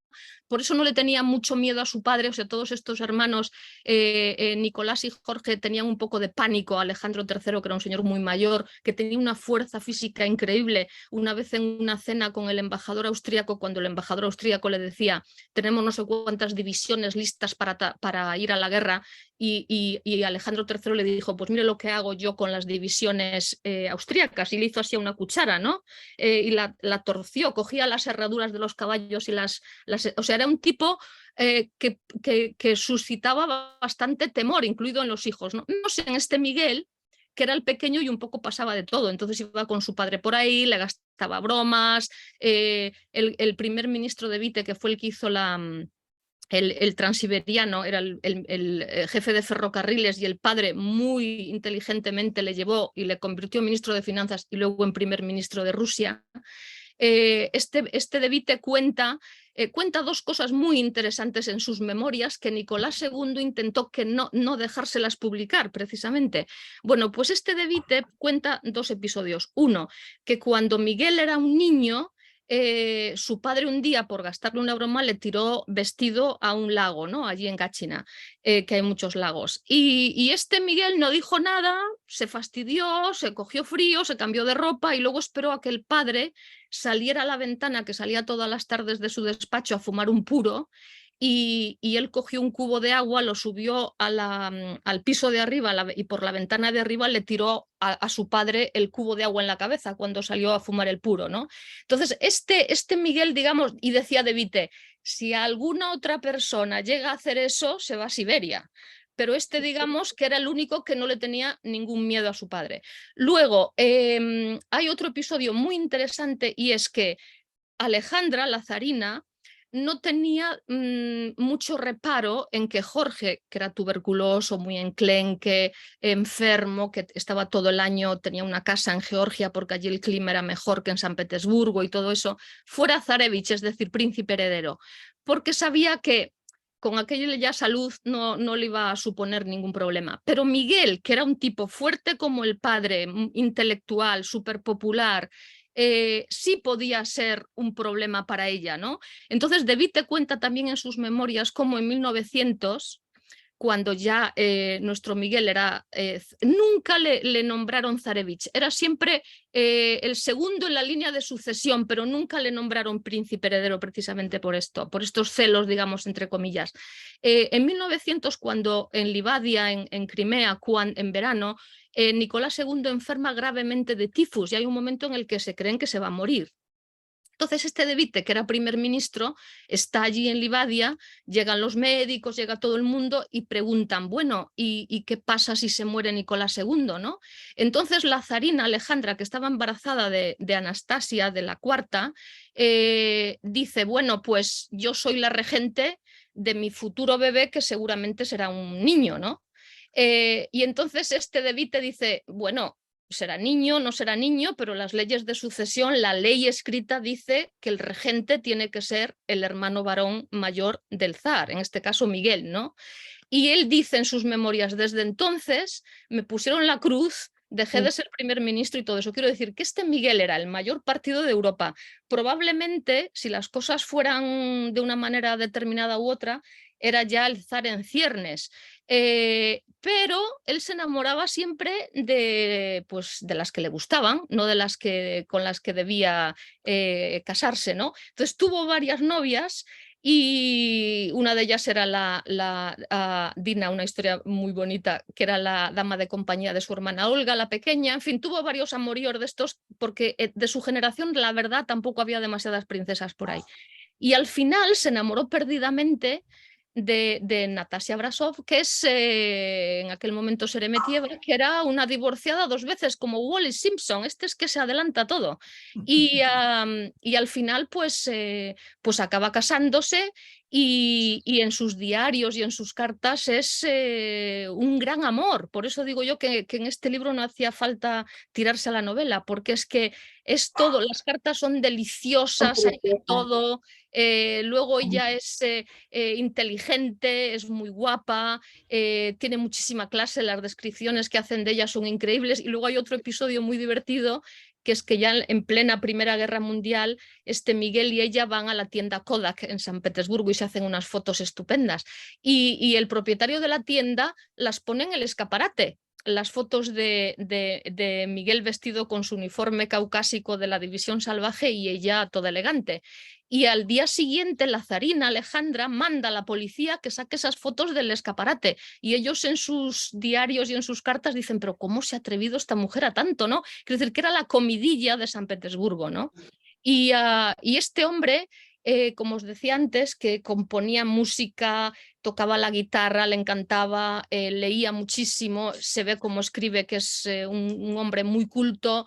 Por eso no le tenía mucho miedo a su padre. O sea, todos estos hermanos, Nicolás y Jorge, tenían un poco de pánico a Alejandro III, que era un señor muy mayor, que tenía una fuerza física increíble. Una vez en una cena con el embajador austríaco, cuando el embajador austríaco le decía, tenemos no sé cuántas divisiones listas para ir a la guerra, y Alejandro III le dijo, pues mire lo que hago yo con las divisiones austríacas, y le hizo así a una cuchara, ¿no? Y la torció, cogía las herraduras de los caballos y o sea, era un tipo que suscitaba bastante temor, incluido en los hijos, ¿no? No sé, en este Miguel, que era el pequeño y un poco pasaba de todo, entonces iba con su padre por ahí, le gastaba bromas. El primer ministro de Vite, que fue el que hizo el transiberiano, era el jefe de ferrocarriles, y el padre muy inteligentemente le llevó y le convirtió en ministro de Finanzas y luego en primer ministro de Rusia. Este de Vite cuenta 2 cosas muy interesantes en sus memorias, que Nicolás II intentó que no dejárselas publicar, precisamente. Bueno, pues este de Vite cuenta 2 episodios. Uno, que cuando Miguel era un niño, su padre un día, por gastarle una broma, le tiró vestido a un lago, ¿no? Allí en Gáchina, que hay muchos lagos. Y este Miguel no dijo nada, se fastidió, se cogió frío, se cambió de ropa, y luego esperó a que el padre saliera a la ventana, que salía todas las tardes de su despacho a fumar un puro, y él cogió un cubo de agua, lo subió al piso de arriba, y por la ventana de arriba le tiró a su padre el cubo de agua en la cabeza cuando salió a fumar el puro, ¿no? Entonces, este Miguel, digamos, y decía de Vite, si alguna otra persona llega a hacer eso, se va a Siberia. Pero digamos, que era el único que no le tenía ningún miedo a su padre. Luego, hay otro episodio muy interesante, y es que Alejandra, la zarina, no tenía mucho reparo en que Jorge, que era tuberculoso, muy enclenque, enfermo, que estaba todo el año, tenía una casa en Georgia porque allí el clima era mejor que en San Petersburgo y todo eso, fuera zarevich, es decir, príncipe heredero, porque sabía que con aquella salud no le iba a suponer ningún problema. Pero Miguel, que era un tipo fuerte como el padre, intelectual, súper popular, sí podía ser un problema para ella, ¿no? Entonces, De Vite cuenta también en sus memorias cómo en 1900 cuando ya nuestro Miguel era... nunca le nombraron zarevich, era siempre el segundo en la línea de sucesión, pero nunca le nombraron príncipe heredero precisamente por esto, por estos celos, digamos, entre comillas. En 1900, cuando en Livadia, en Crimea, en verano, Nicolás II enferma gravemente de tifus y hay un momento en el que se creen que se va a morir. Entonces este De Witte, que era primer ministro, está allí en Livadia, llegan los médicos, llega todo el mundo y preguntan, bueno, ¿y qué pasa si se muere Nicolás II? ¿no? Entonces la zarina Alejandra, que estaba embarazada de Anastasia, de la cuarta, dice, bueno, pues yo soy la regente de mi futuro bebé, que seguramente será un niño, ¿no? Y entonces este De Witte dice, bueno, será niño, no será niño, pero las leyes de sucesión, la ley escrita dice que el regente tiene que ser el hermano varón mayor del zar, en este caso Miguel, ¿no? Y él dice en sus memorias, desde entonces me pusieron la cruz, dejé de ser primer ministro y todo eso. Quiero decir que este Miguel era el mayor partido de Europa. Probablemente, si las cosas fueran de una manera determinada u otra, era ya el zar en ciernes. Pero él se enamoraba siempre pues, de las que le gustaban, no de las con las que debía casarse, ¿no? Entonces tuvo varias novias y una de ellas era Dina, una historia muy bonita, que era la dama de compañía de su hermana Olga, la pequeña. En fin, tuvo varios amoríos de estos porque de su generación, la verdad, tampoco había demasiadas princesas por ahí. Y al final se enamoró perdidamente de Natasha Brasov, que es en aquel momento Seremetieva, que era una divorciada 2 veces, como Wallis Simpson. Este es que se adelanta todo. Y al final, pues acaba casándose y en sus diarios y en sus cartas es un gran amor. Por eso digo yo que en este libro no hacía falta tirarse a la novela, porque es que es todo, las cartas son deliciosas, hay de todo. Luego ella es inteligente, es muy guapa, tiene muchísima clase, las descripciones que hacen de ella son increíbles. Y luego hay otro episodio muy divertido, que es que ya en plena Primera Guerra Mundial, Miguel y ella van a la tienda Kodak en San Petersburgo y se hacen unas fotos estupendas. Y el propietario de la tienda las pone en el escaparate, las fotos de Miguel vestido con su uniforme caucásico de la División Salvaje y ella toda elegante. Y al día siguiente la zarina Alejandra manda a la policía que saque esas fotos del escaparate y ellos en sus diarios y en sus cartas dicen, pero ¿cómo se ha atrevido esta mujer a tanto? ¿no? Quiero decir que era la comidilla de San Petersburgo, ¿no? Y este hombre, como os decía antes, que componía música, tocaba la guitarra, le encantaba, leía muchísimo, se ve cómo escribe, que es un hombre muy culto.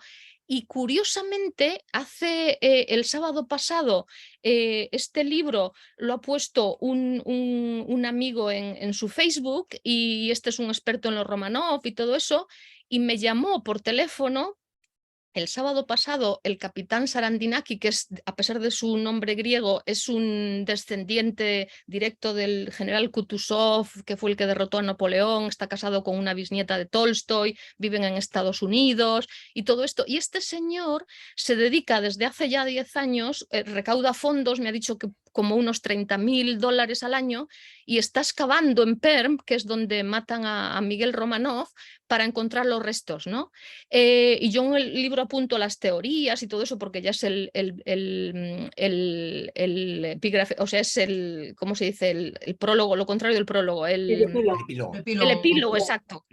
Y curiosamente, el sábado pasado, este libro lo ha puesto un amigo en su Facebook, y este es un experto en los Romanov y todo eso, y me llamó por teléfono. El sábado pasado, el capitán Sarandinaki, que es, a pesar de su nombre griego, es un descendiente directo del general Kutuzov, que fue el que derrotó a Napoleón, está casado con una bisnieta de Tolstoy, viven en Estados Unidos y todo esto. Y este señor se dedica desde hace ya 10 años, recauda fondos, me ha dicho que como unos $30.000 al año, y está excavando en Perm, que es donde matan a Miguel Romanov, para encontrar los restos, ¿no? Y yo en el libro apunto las teorías y todo eso, porque ya es el epígrafe, o sea, es ¿cómo se dice? El prólogo, lo contrario del prólogo, el epílogo, exacto,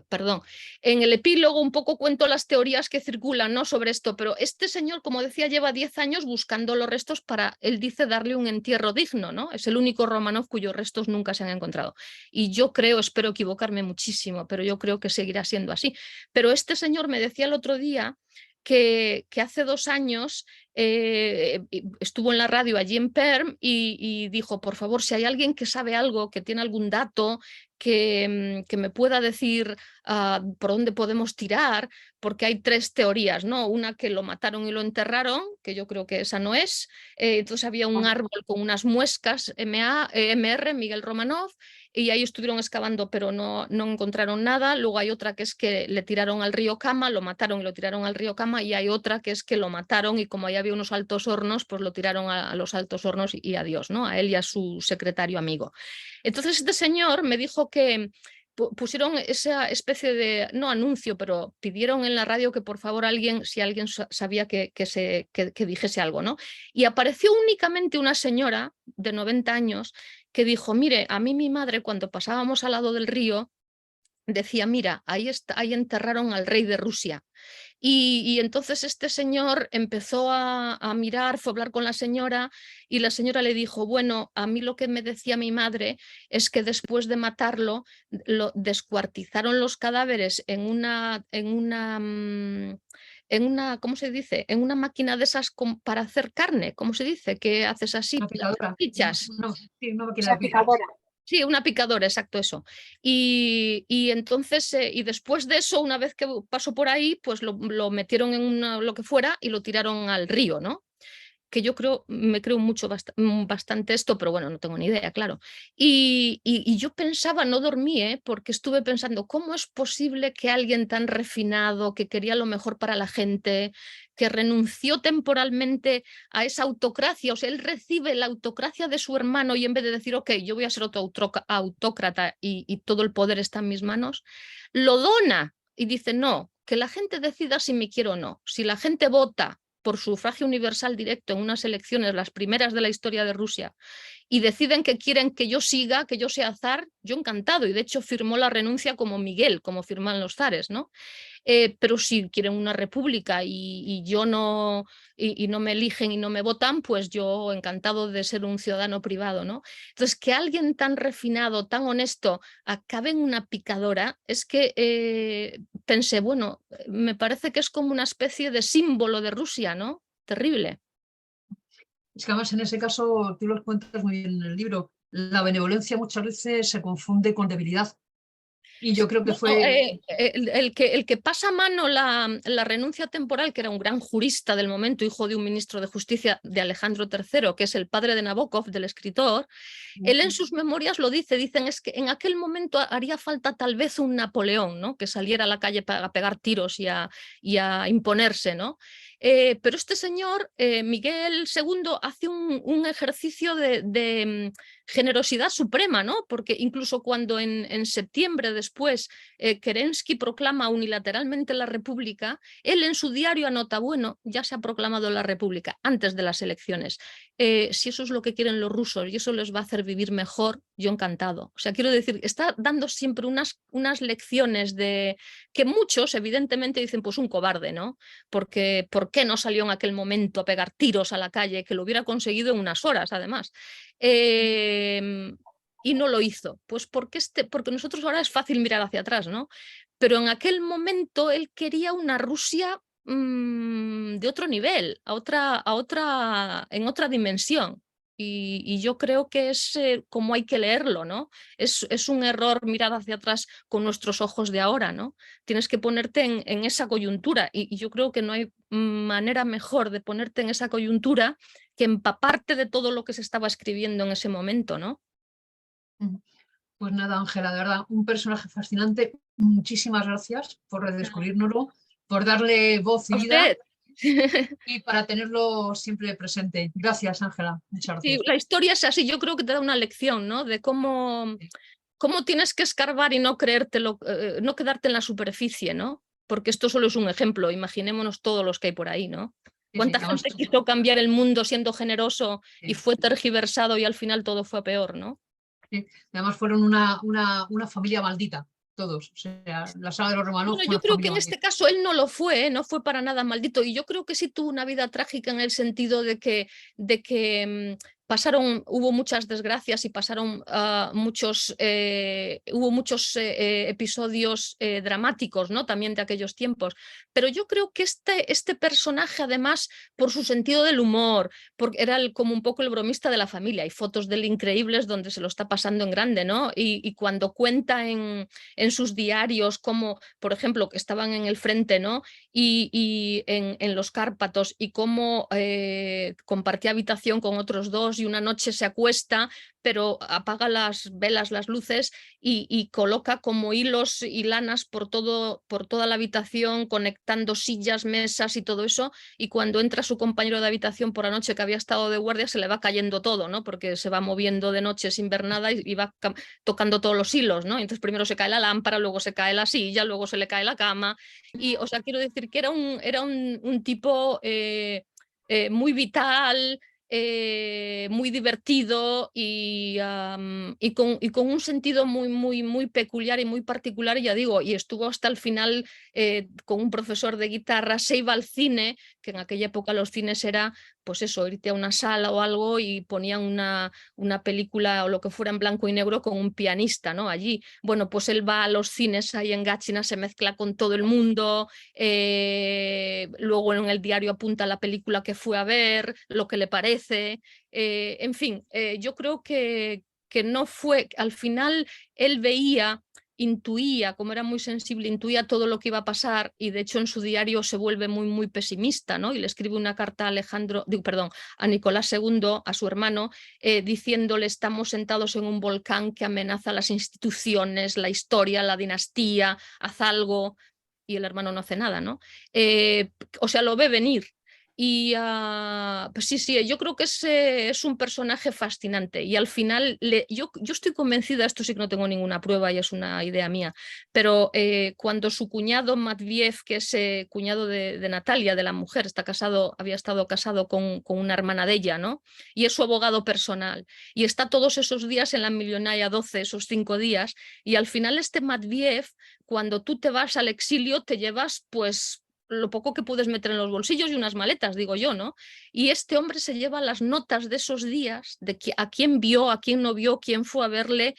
perdón. En el epílogo un poco cuento las teorías que circulan, ¿no?, sobre esto, pero este señor, como decía, lleva 10 años buscando los restos para, él dice, darle un entierro digno, ¿no? Es el único Romanov cuyos restos nunca se han encontrado. Y yo creo, espero equivocarme muchísimo, pero yo creo que seguirá siendo así. Pero este señor me decía el otro día que hace 2 años estuvo en la radio allí en Perm y dijo, por favor, si hay alguien que sabe algo, que tiene algún dato, que me pueda decir por dónde podemos tirar, porque hay 3 teorías, ¿no? Una, que lo mataron y lo enterraron, que yo creo que esa no es. Entonces había un árbol con unas muescas, MR, Miguel Romanov, y ahí estuvieron excavando, pero no encontraron nada. Luego hay otra, que es que le tiraron al río Kama, lo mataron y lo tiraron al río Kama, y hay otra que es que lo mataron y como ahí había unos altos hornos, pues lo tiraron a los altos hornos y adiós, ¿no? A él y a su secretario amigo. Entonces este señor me dijo que pusieron esa especie de, no anuncio, pero pidieron en la radio que por favor si alguien sabía que dijese algo, ¿no? Y apareció únicamente una señora de 90 años que dijo, mire, a mí mi madre cuando pasábamos al lado del río decía, mira, ahí enterraron al rey de Rusia. Y entonces este señor empezó a mirar, fue a hablar con la señora y la señora le dijo, bueno, a mí lo que me decía mi madre es que después de matarlo, lo descuartizaron los cadáveres en una, ¿cómo se dice? En una máquina de esas para hacer carne, ¿cómo se dice? Que haces así, Una picadora. pichas. Sí, una máquina de picar. Sí, una picadora, exacto eso. Y entonces, y después de eso, una vez que pasó por ahí, pues lo metieron en lo que fuera y lo tiraron al río, ¿no? Que yo me creo mucho bastante esto, pero bueno, no tengo ni idea, claro. Y yo pensaba, no dormí, porque estuve pensando, ¿cómo es posible que alguien tan refinado, que quería lo mejor para la gente, que renunció temporalmente a esa autocracia, o sea, él recibe la autocracia de su hermano y en vez de decir, ok, yo voy a ser otro autócrata y todo el poder está en mis manos, lo dona y dice, no, que la gente decida si me quiero o no. Si la gente vota por sufragio universal directo en unas elecciones, las primeras de la historia de Rusia, y deciden que quieren que yo siga, que yo sea zar, yo encantado. Y de hecho firmó la renuncia como Miguel, como firman los zares, ¿no? Pero si quieren una república y yo no, y no me eligen y no me votan, pues yo encantado de ser un ciudadano privado, ¿no? Entonces, que alguien tan refinado, tan honesto, acabe en una picadora, es que pensé, bueno, me parece que es como una especie de símbolo de Rusia, ¿no? Terrible. Es que además en ese caso, tú lo cuentas muy bien en el libro, la benevolencia muchas veces se confunde con debilidad. Y yo creo que fue... el que pasa a mano la renuncia temporal, que era un gran jurista del momento, hijo de un ministro de Justicia de Alejandro III, que es el padre de Nabokov, del escritor, él en sus memorias lo dicen es que en aquel momento haría falta tal vez un Napoleón, ¿no? Que saliera a la calle para pegar tiros y a imponerse, ¿no? Pero este señor, Miguel II, hace un ejercicio de generosidad suprema, ¿no? Porque incluso cuando en septiembre después Kerensky proclama unilateralmente la República, él en su diario anota, bueno, ya se ha proclamado la República antes de las elecciones. Si eso es lo que quieren los rusos y eso les va a hacer vivir mejor, yo encantado. O sea, quiero decir, está dando siempre unas lecciones de que muchos evidentemente dicen, pues un cobarde, ¿no? Porque ¿por qué no salió en aquel momento a pegar tiros a la calle? Que lo hubiera conseguido en unas horas, además. Y no lo hizo, pues porque nosotros ahora es fácil mirar hacia atrás, ¿no? Pero en aquel momento él quería una Rusia de otro nivel, en otra dimensión. Y yo creo que es como hay que leerlo, ¿no? Es un error mirar hacia atrás con nuestros ojos de ahora, ¿no? Tienes que ponerte en esa coyuntura y yo creo que no hay manera mejor de ponerte en esa coyuntura que empaparte de todo lo que se estaba escribiendo en ese momento, ¿no? Pues nada, Ángela, de verdad, un personaje fascinante. Muchísimas gracias por redescubrirnoslo, por darle voz y vida y para tenerlo siempre presente. Gracias, Ángela. Muchas gracias. Sí, la historia es así, yo creo que te da una lección, ¿no? De cómo tienes que escarbar y no creértelo, no quedarte en la superficie, ¿no? Porque esto solo es un ejemplo, imaginémonos todos los que hay por ahí, ¿no? ¿Cuánta gente quiso cambiar el mundo siendo generoso y fue tergiversado y al final todo fue peor, ¿no? Sí. Además fueron una familia maldita, todos. O sea, la saga de los Romanov. Bueno, yo creo que en este caso él no lo fue, no fue para nada maldito. Y yo creo que sí tuvo una vida trágica en el sentido de que hubo muchas desgracias y pasaron hubo muchos episodios dramáticos, ¿no? También de aquellos tiempos. Pero yo creo que este personaje, además, por su sentido del humor, porque era como un poco el bromista de la familia. Hay fotos de él increíbles donde se lo está pasando en grande, ¿no? Y cuando cuenta en sus diarios como, por ejemplo, que estaban en el frente, ¿no? Y en los Cárpatos y cómo compartía habitación con otros dos sueños y una noche se acuesta, pero apaga las velas, las luces y coloca como hilos y lanas por toda la habitación, conectando sillas, mesas y todo eso, y cuando entra su compañero de habitación por la noche que había estado de guardia se le va cayendo todo, ¿no? Porque se va moviendo de noche sin ver nada y va tocando todos los hilos, ¿no? Entonces primero se cae la lámpara, luego se cae la silla, luego se le cae la cama, y o sea, quiero decir que era un tipo muy vital, muy divertido y con un sentido muy peculiar y muy particular, ya digo, y estuvo hasta el final con un profesor de guitarra, se iba al cine, que en aquella época los cines era, pues eso, irte a una sala o algo y ponían una película o lo que fuera en blanco y negro con un pianista, ¿no? Allí. Bueno, pues él va a los cines ahí en Gáchina, se mezcla con todo el mundo, luego en el diario apunta la película que fue a ver, lo que le parece, en fin, yo creo que no fue, al final él veía, intuía, como era muy sensible, intuía todo lo que iba a pasar, y de hecho en su diario se vuelve muy pesimista, ¿no? Y le escribe una carta a Nicolás II, a su hermano, diciéndole: estamos sentados en un volcán que amenaza las instituciones, la historia, la dinastía, haz algo. Y el hermano no hace nada, ¿no? O sea, lo ve venir. Y pues sí, yo creo que es un personaje fascinante, y al final yo estoy convencida, esto sí que no tengo ninguna prueba y es una idea mía, pero cuando su cuñado Matveev, que es cuñado de Natalia, de la mujer, había estado casado con una hermana de ella, ¿no? Y es su abogado personal, y está todos esos días en la Milionaya 12, esos 5 días, y al final este Matveev, cuando tú te vas al exilio, te llevas pues lo poco que puedes meter en los bolsillos y unas maletas, digo yo, ¿no? Y este hombre se lleva las notas de esos días, de a quién vio, a quién no vio, quién fue a verle,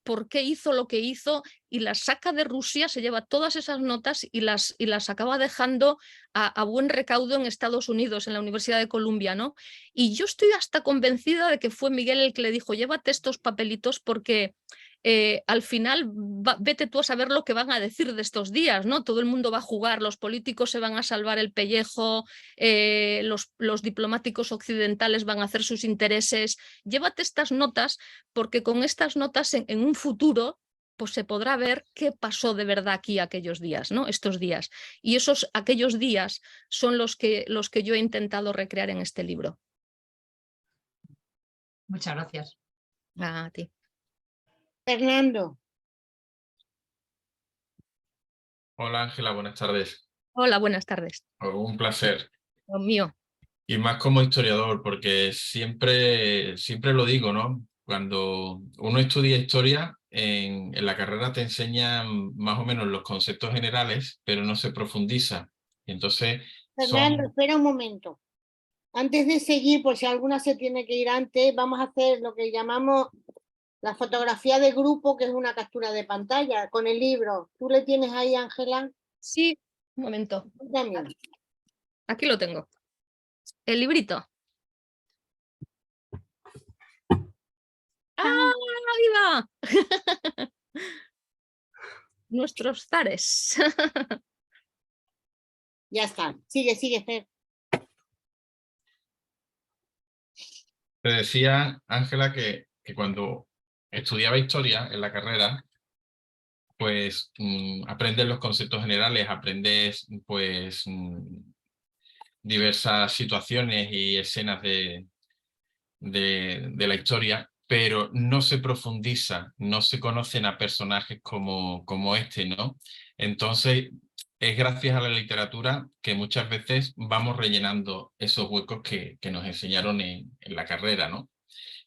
por qué hizo lo que hizo, y las saca de Rusia, se lleva todas esas notas y las acaba dejando a buen recaudo en Estados Unidos, en la Universidad de Columbia, ¿no? Y yo estoy hasta convencida de que fue Miguel el que le dijo: llévate estos papelitos porque al final vete tú a saber lo que van a decir de estos días, ¿no? Todo el mundo va a jugar, los políticos se van a salvar el pellejo, los diplomáticos occidentales van a hacer sus intereses. Llévate estas notas, porque con estas notas en un futuro pues se podrá ver qué pasó de verdad aquí aquellos días, ¿no? Estos días. Y aquellos días son los que yo he intentado recrear en este libro. Muchas gracias. A ti. Fernando. Hola Ángela, buenas tardes. Hola, buenas tardes. Un placer. Lo mío. Y más como historiador, porque siempre lo digo, ¿no? Cuando uno estudia historia, en la carrera te enseñan más o menos los conceptos generales, pero no se profundiza. Y entonces Fernando, espera un momento. Antes de seguir, por si alguna se tiene que ir antes, vamos a hacer lo que llamamos la fotografía de grupo, que es una captura de pantalla con el libro. ¿Tú le tienes ahí, Ángela? Sí, un momento. También. Aquí lo tengo. El librito. ¡Ah, viva! Nuestros zares. Ya está. Sigue, Fer. te decía, Ángela, que cuando estudiaba historia en la carrera, pues aprendes los conceptos generales, aprendes pues diversas situaciones y escenas de la historia, pero no se profundiza, no se conocen a personajes como este, ¿no? Entonces, es gracias a la literatura que muchas veces vamos rellenando esos huecos que nos enseñaron en la carrera, ¿no?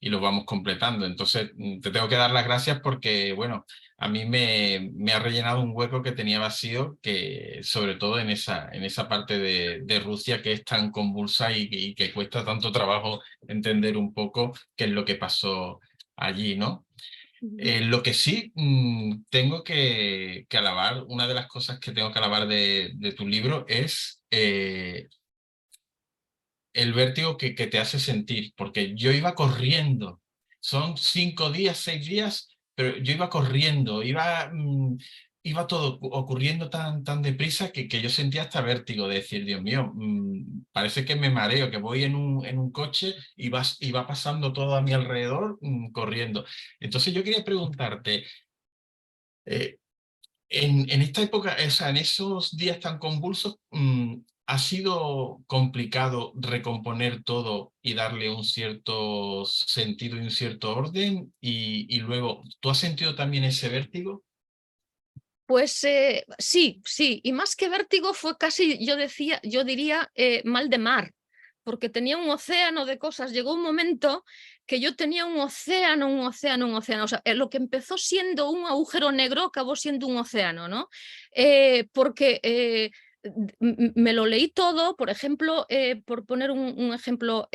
Y los vamos completando. Entonces, te tengo que dar las gracias porque, bueno, a mí me ha rellenado un hueco que tenía vacío, que sobre todo en esa parte de Rusia que es tan convulsa y que cuesta tanto trabajo entender un poco qué es lo que pasó allí, ¿no? Lo que sí tengo que alabar, una de las cosas que tengo que alabar de tu libro es el vértigo que te hace sentir, porque yo iba corriendo, son 5 días, 6 días, pero yo iba corriendo, iba iba todo ocurriendo tan deprisa que yo sentía hasta vértigo de decir, Dios mío, parece que me mareo, que voy en un coche y va pasando todo a mi alrededor corriendo. Entonces yo quería preguntarte, en esta época, o sea, en esos días tan convulsos, ¿ha sido complicado recomponer todo y darle un cierto sentido y un cierto orden? Y luego, ¿tú has sentido también ese vértigo? Pues sí, y más que vértigo fue casi, yo diría, mal de mar, porque tenía un océano de cosas. Llegó un momento que yo tenía un océano. O sea, lo que empezó siendo un agujero negro acabó siendo un océano, ¿no? Porque me lo leí todo, por ejemplo, por poner un ejemplo,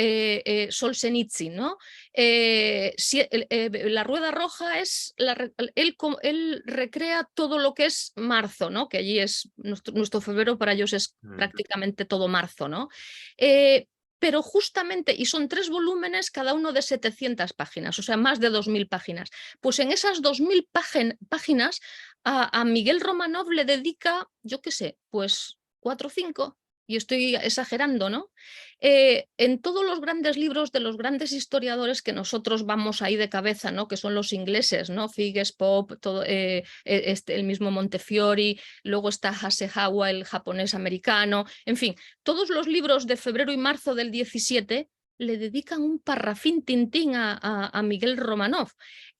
Solzhenitsyn, ¿no? La Rueda Roja es, él recrea todo lo que es marzo, ¿no? Que allí es nuestro febrero, para ellos es prácticamente todo marzo, ¿no? Pero justamente, y son 3 volúmenes, cada uno de 700 páginas, o sea, más de 2000 páginas. Pues en esas 2000 páginas a Miguel Romanov le dedica, yo qué sé, pues 4 o 5, y estoy exagerando, ¿no? En todos los grandes libros de los grandes historiadores que nosotros vamos ahí de cabeza, ¿no? Que son los ingleses, ¿no? Figes, Pope, el mismo Montefiore, luego está Hasegawa, el japonés americano, en fin, todos los libros de febrero y marzo del 17 le dedican un parrafín tintín a Miguel Romanov.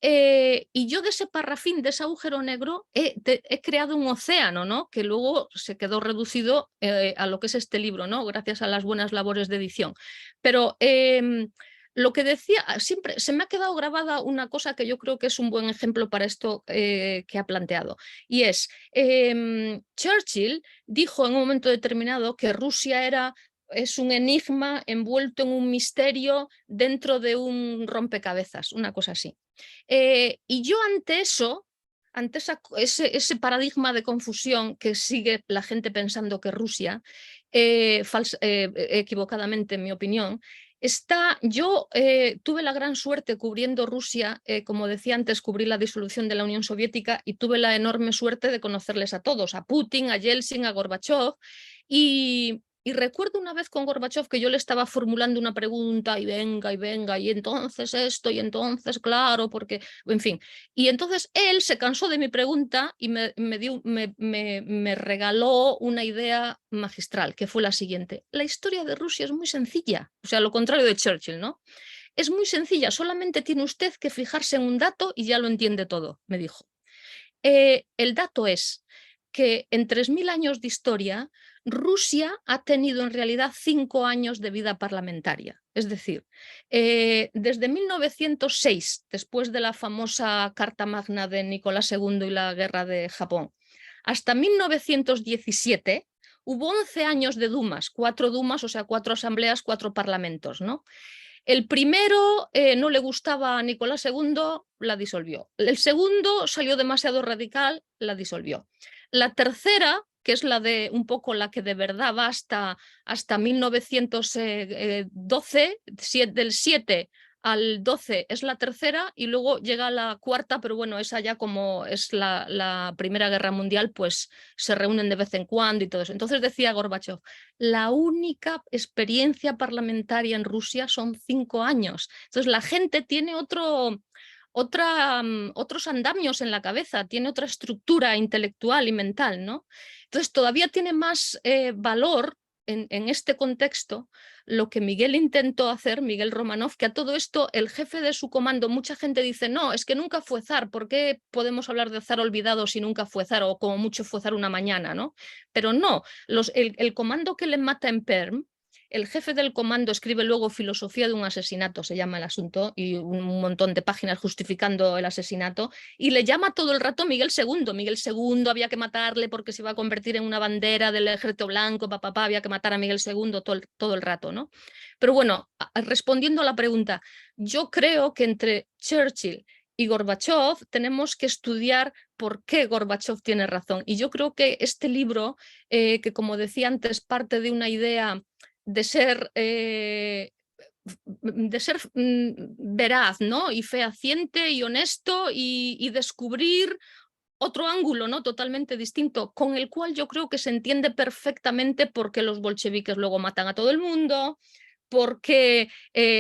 Y yo de ese parrafín, de ese agujero negro, he creado un océano, ¿no? Que luego se quedó reducido a lo que es este libro, ¿no? Gracias a las buenas labores de edición. Pero lo que decía, siempre se me ha quedado grabada una cosa que yo creo que es un buen ejemplo para esto que ha planteado, y es, Churchill dijo en un momento determinado que Rusia es un enigma envuelto en un misterio dentro de un rompecabezas, una cosa así. Y yo ante eso, ante ese paradigma de confusión que sigue la gente pensando que Rusia, equivocadamente en mi opinión, yo tuve la gran suerte cubriendo Rusia, como decía antes, cubrí la disolución de la Unión Soviética y tuve la enorme suerte de conocerles a todos, a Putin, a Yeltsin, a Gorbachev, y recuerdo una vez con Gorbachev que yo le estaba formulando una pregunta y venga, y entonces esto, y entonces claro, porque, en fin. Y entonces él se cansó de mi pregunta y me regaló una idea magistral, que fue la siguiente. La historia de Rusia es muy sencilla, o sea, lo contrario de Churchill, ¿no? Es muy sencilla, solamente tiene usted que fijarse en un dato y ya lo entiende todo, me dijo. El dato es que en 3000 años de historia, Rusia ha tenido en realidad 5 años de vida parlamentaria. Es decir, desde 1906, después de la famosa Carta Magna de Nicolás II y la Guerra de Japón, hasta 1917, hubo 11 años de dumas, 4 dumas, o sea, 4 asambleas, 4 parlamentos, ¿no? El primero no le gustaba a Nicolás II, la disolvió. El segundo salió demasiado radical, la disolvió. La tercera, que es la de un poco la que de verdad va hasta 1912, del 7 al 12 es la tercera y luego llega la cuarta, pero bueno, esa ya como es la Primera Guerra Mundial, pues se reúnen de vez en cuando y todo eso. Entonces decía Gorbachev, la única experiencia parlamentaria en Rusia son 5 años. Entonces la gente tiene otros andamios en la cabeza, tiene otra estructura intelectual y mental, ¿no? Entonces todavía tiene más valor en este contexto lo que Miguel intentó hacer, Miguel Romanov, que a todo esto el jefe de su comando, mucha gente dice, no, es que nunca fue zar, ¿por qué podemos hablar de zar olvidado si nunca fue zar o como mucho fue zar una mañana, ¿no? Pero no, el comando que le mata en Perm, el jefe del comando escribe luego Filosofía de un asesinato, se llama el asunto, y un montón de páginas justificando el asesinato, y le llama todo el rato Miguel II. Miguel II había que matarle porque se iba a convertir en una bandera del ejército blanco, había que matar a Miguel II todo el rato, ¿no? Pero bueno, respondiendo a la pregunta, yo creo que entre Churchill y Gorbachev tenemos que estudiar por qué Gorbachev tiene razón. Y yo creo que este libro, que como decía antes, parte de una idea de ser veraz, ¿no? Y fehaciente y honesto y descubrir otro ángulo, ¿no? Totalmente distinto, con el cual yo creo que se entiende perfectamente por qué los bolcheviques luego matan a todo el mundo, porque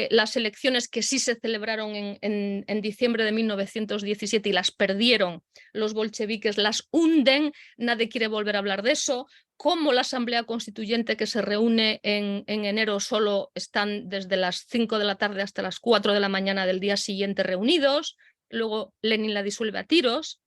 las elecciones que sí se celebraron en diciembre de 1917 y las perdieron los bolcheviques, las hunden, nadie quiere volver a hablar de eso, cómo la Asamblea Constituyente que se reúne en enero solo están desde las 5 de la tarde hasta las 4 de la mañana del día siguiente reunidos, luego Lenin la disuelve a tiros,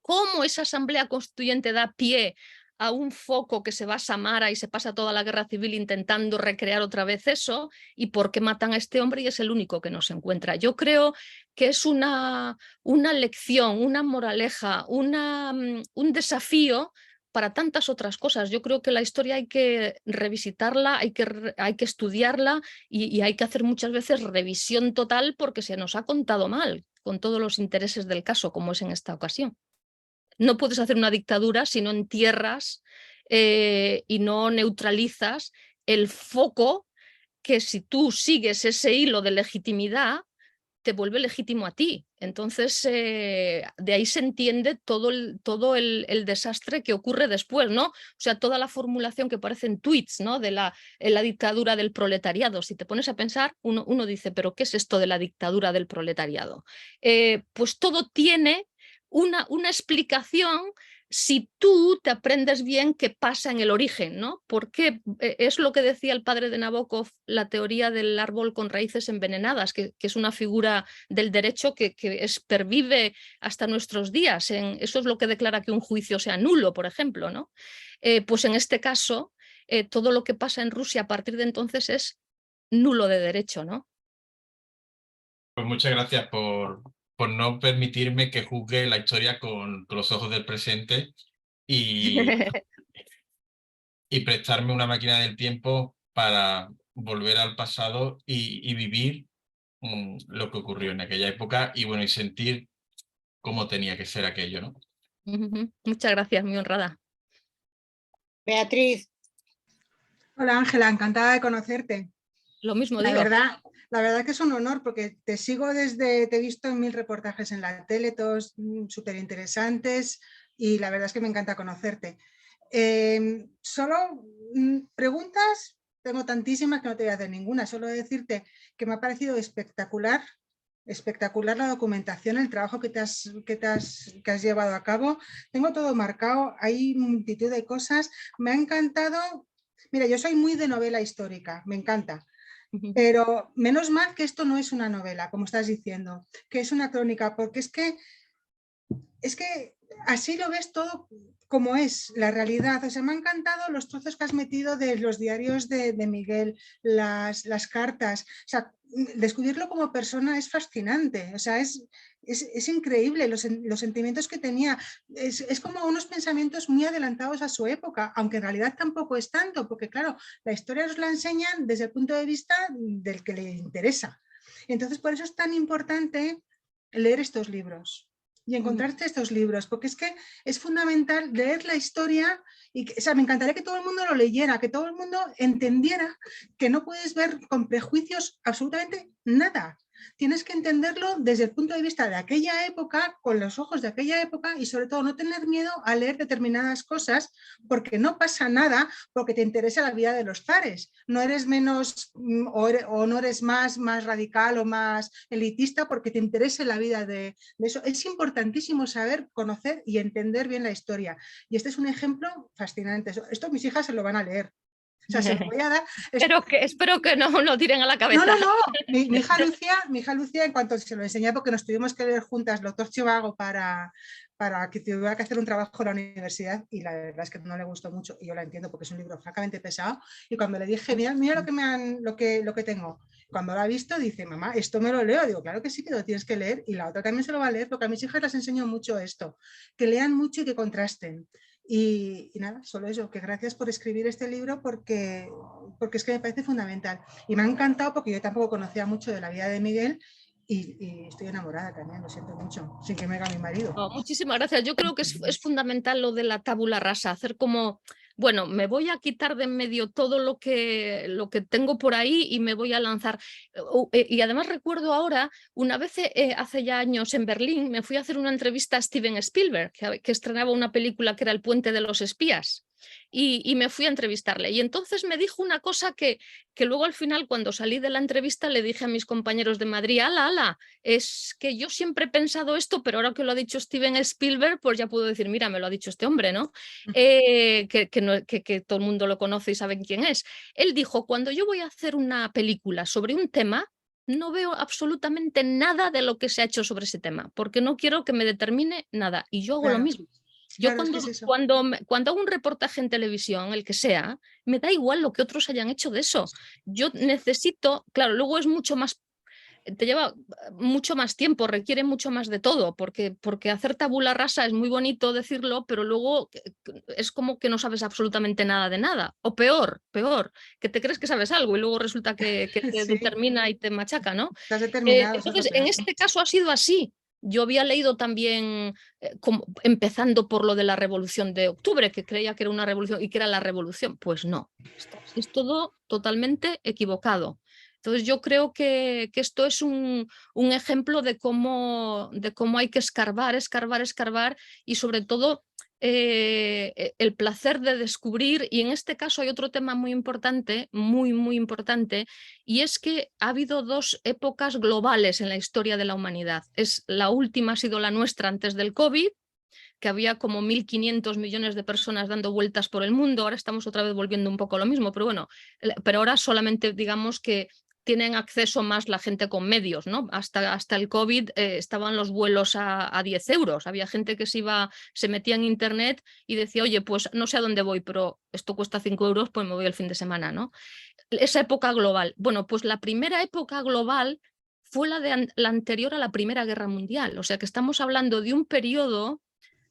cómo esa Asamblea Constituyente da pie a un foco que se va a Samara y se pasa toda la guerra civil intentando recrear otra vez eso, y por qué matan a este hombre y es el único que no se encuentra. Yo creo que es una lección, una moraleja, un desafío para tantas otras cosas. Yo creo que la historia hay que revisitarla, hay que estudiarla y hay que hacer muchas veces revisión total porque se nos ha contado mal con todos los intereses del caso, como es en esta ocasión. No puedes hacer una dictadura si no entierras y no neutralizas el foco que, si tú sigues ese hilo de legitimidad, te vuelve legítimo a ti. Entonces, de ahí se entiende todo el desastre que ocurre después, ¿no? O sea, toda la formulación que aparece en tweets, ¿no? De la dictadura del proletariado. Si te pones a pensar, uno dice, ¿pero qué es esto de la dictadura del proletariado? Pues todo tiene una explicación si tú te aprendes bien qué pasa en el origen, ¿no? Porque es lo que decía el padre de Nabokov, la teoría del árbol con raíces envenenadas, que es una figura del derecho que pervive hasta nuestros días. Eso es lo que declara que un juicio sea nulo, por ejemplo, ¿no? Pues en este caso, todo lo que pasa en Rusia a partir de entonces es nulo de derecho, ¿no? Pues muchas gracias por no permitirme que juzgue la historia con los ojos del presente y prestarme una máquina del tiempo para volver al pasado y vivir lo que ocurrió en aquella época y bueno, y sentir cómo tenía que ser aquello, ¿no? Muchas gracias, muy honrada. Beatriz. Hola Ángela, encantada de conocerte. Lo mismo La digo. verdad que es un honor porque te sigo te he visto en 1000 reportajes en la tele, todos súper interesantes y la verdad es que me encanta conocerte. Solo preguntas, tengo tantísimas que no te voy a hacer ninguna, solo decirte que me ha parecido espectacular la documentación, el trabajo que has llevado a cabo. Tengo todo marcado, hay multitud de cosas, me ha encantado. Mira, yo soy muy de novela histórica, me encanta. Pero menos mal que esto no es una novela, como estás diciendo, que es una crónica, porque es que así lo ves todo como es la realidad. O sea, me han encantado los trozos que has metido de los diarios de Miguel, las cartas. O sea, descubrirlo como persona es fascinante. O sea, es increíble los sentimientos que tenía. Es como unos pensamientos muy adelantados a su época, aunque en realidad tampoco es tanto, porque claro, la historia nos la enseñan desde el punto de vista del que le interesa. Entonces, por eso es tan importante leer estos libros y encontrarte estos libros, porque es que es fundamental leer la historia y o sea, me encantaría que todo el mundo lo leyera, que todo el mundo entendiera que no puedes ver con prejuicios absolutamente nada. Tienes que entenderlo desde el punto de vista de aquella época, con los ojos de aquella época y sobre todo no tener miedo a leer determinadas cosas porque no pasa nada porque te interesa la vida de los zares. No eres menos o no eres más radical o más elitista porque te interesa la vida de eso. Es importantísimo saber, conocer y entender bien la historia. Y este es un ejemplo fascinante. Esto mis hijas se lo van a leer. O sea, se lo voy a dar. Espero que no lo tiren a la cabeza. No. Mi hija Lucia, en cuanto se lo enseñé, porque nos tuvimos que leer juntas los dos Chivago para que tuviera que hacer un trabajo en la universidad y la verdad es que no le gustó mucho y yo la entiendo porque es un libro francamente pesado y cuando le dije, mira lo que tengo, cuando lo ha visto dice, mamá, esto me lo leo, digo, claro que sí que lo tienes que leer y la otra también se lo va a leer porque a mis hijas les enseño mucho esto, que lean mucho y que contrasten. Y nada, solo eso, que gracias por escribir este libro porque es que me parece fundamental. Y me ha encantado porque yo tampoco conocía mucho de la vida de Miguel y estoy enamorada también, lo siento mucho, sin que me haga mi marido. Muchísimas gracias. Yo creo que es fundamental lo de la tabula rasa, hacer como bueno, me voy a quitar de en medio todo lo que tengo por ahí y me voy a lanzar. Y además recuerdo ahora, una vez hace ya años en Berlín, me fui a hacer una entrevista a Steven Spielberg, que estrenaba una película que era El puente de los espías. Y me fui a entrevistarle. Y entonces me dijo una cosa que luego al final, cuando salí de la entrevista, le dije a mis compañeros de Madrid, ala, es que yo siempre he pensado esto, pero ahora que lo ha dicho Steven Spielberg, pues ya puedo decir, mira, me lo ha dicho este hombre, ¿no? Que todo el mundo lo conoce y saben quién es. Él dijo, cuando yo voy a hacer una película sobre un tema, no veo absolutamente nada de lo que se ha hecho sobre ese tema, porque no quiero que me determine nada. Y yo hago lo mismo. Yo cuando hago un reportaje en televisión, el que sea, me da igual lo que otros hayan hecho de eso. Yo necesito, claro, luego es mucho más, te lleva mucho más tiempo, requiere mucho más de todo, porque hacer tabula rasa es muy bonito decirlo, pero luego es como que no sabes absolutamente nada de nada. O peor, que te crees que sabes algo y luego resulta que te determina y te machaca, ¿no? Entonces, en este caso ha sido así. Yo había leído también, empezando por lo de la Revolución de Octubre, que creía que era una revolución y que era la revolución. Pues no, es todo totalmente equivocado. Entonces yo creo que esto es un ejemplo de cómo hay que escarbar y sobre todo el placer de descubrir. Y en este caso hay otro tema muy importante, muy importante, y es que ha habido dos épocas globales en la historia de la humanidad. La última ha sido la nuestra antes del COVID, que había como 1.500 millones de personas dando vueltas por el mundo. Ahora estamos otra vez volviendo un poco a lo mismo, pero bueno, pero ahora solamente digamos que tienen acceso más la gente con medios, ¿no? Hasta el COVID estaban los vuelos a 10 euros. Había gente que se metía en internet y decía, oye, pues no sé a dónde voy, pero esto cuesta 5 euros, pues me voy el fin de semana, ¿no? Esa época global. Bueno, pues la primera época global fue la anterior a la Primera Guerra Mundial. O sea que estamos hablando de un periodo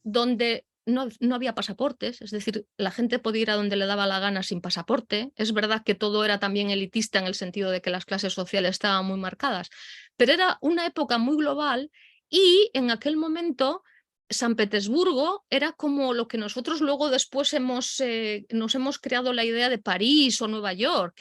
donde no había pasaportes, es decir, la gente podía ir a donde le daba la gana sin pasaporte. Es verdad que todo era también elitista en el sentido de que las clases sociales estaban muy marcadas, pero era una época muy global y en aquel momento San Petersburgo era como lo que nosotros luego después nos hemos creado la idea de París o Nueva York.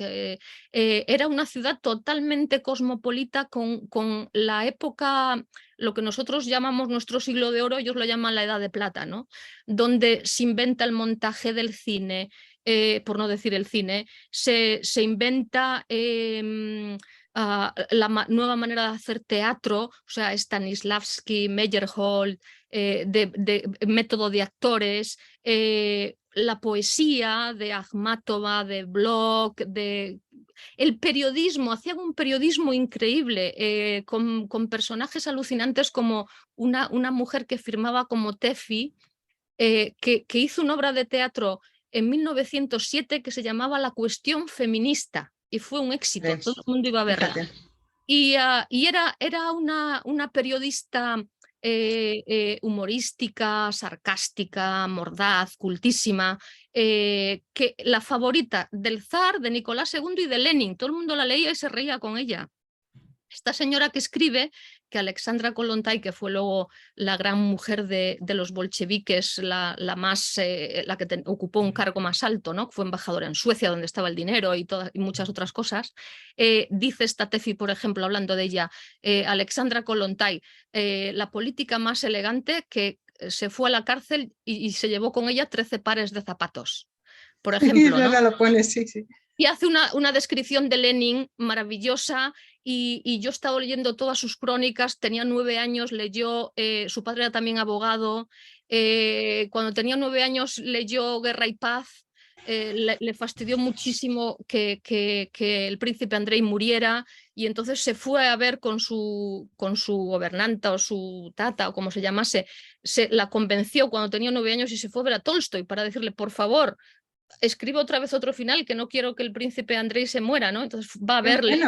Era una ciudad totalmente cosmopolita con la época, lo que nosotros llamamos nuestro siglo de oro, ellos lo llaman la edad de plata, ¿no? Donde se inventa el montaje del cine, por no decir el cine, se inventa la nueva manera de hacer teatro, o sea, Stanislavski, Meyerhold, de método de actores, la poesía de Akhmatova, de Bloch, el periodismo, hacían un periodismo increíble, con personajes alucinantes como una mujer que firmaba como Tefi, que hizo una obra de teatro en 1907 que se llamaba La cuestión feminista y fue un éxito, todo el mundo iba a verla. Y era una periodista humorística, sarcástica, mordaz, cultísima, que la favorita del zar, de Nicolás II y de Lenin. Todo el mundo la leía y se reía con ella. Esta señora que escribe que Alexandra Kollontai, que fue luego la gran mujer de los bolcheviques, la que ocupó un cargo más alto, ¿no? Fue embajadora en Suecia, donde estaba el dinero y muchas otras cosas, dice esta Tefi, por ejemplo, hablando de ella, Alexandra Kollontai, la política más elegante, que se fue a la cárcel y se llevó con ella 13 pares de zapatos, por ejemplo, ¿no? Lo pone, sí. Y hace una descripción de Lenin maravillosa, y yo he estado leyendo todas sus crónicas. Tenía 9 años, leyó, su padre era también abogado, cuando tenía 9 años leyó Guerra y Paz, le fastidió muchísimo que el príncipe Andrei muriera, y entonces se fue a ver con su gobernanta o su tata o como se llamase, la convenció cuando tenía 9 años y se fue a ver a Tolstoy para decirle, por favor, escribo otra vez otro final, que no quiero que el príncipe Andrei se muera, ¿no? Entonces va a verle.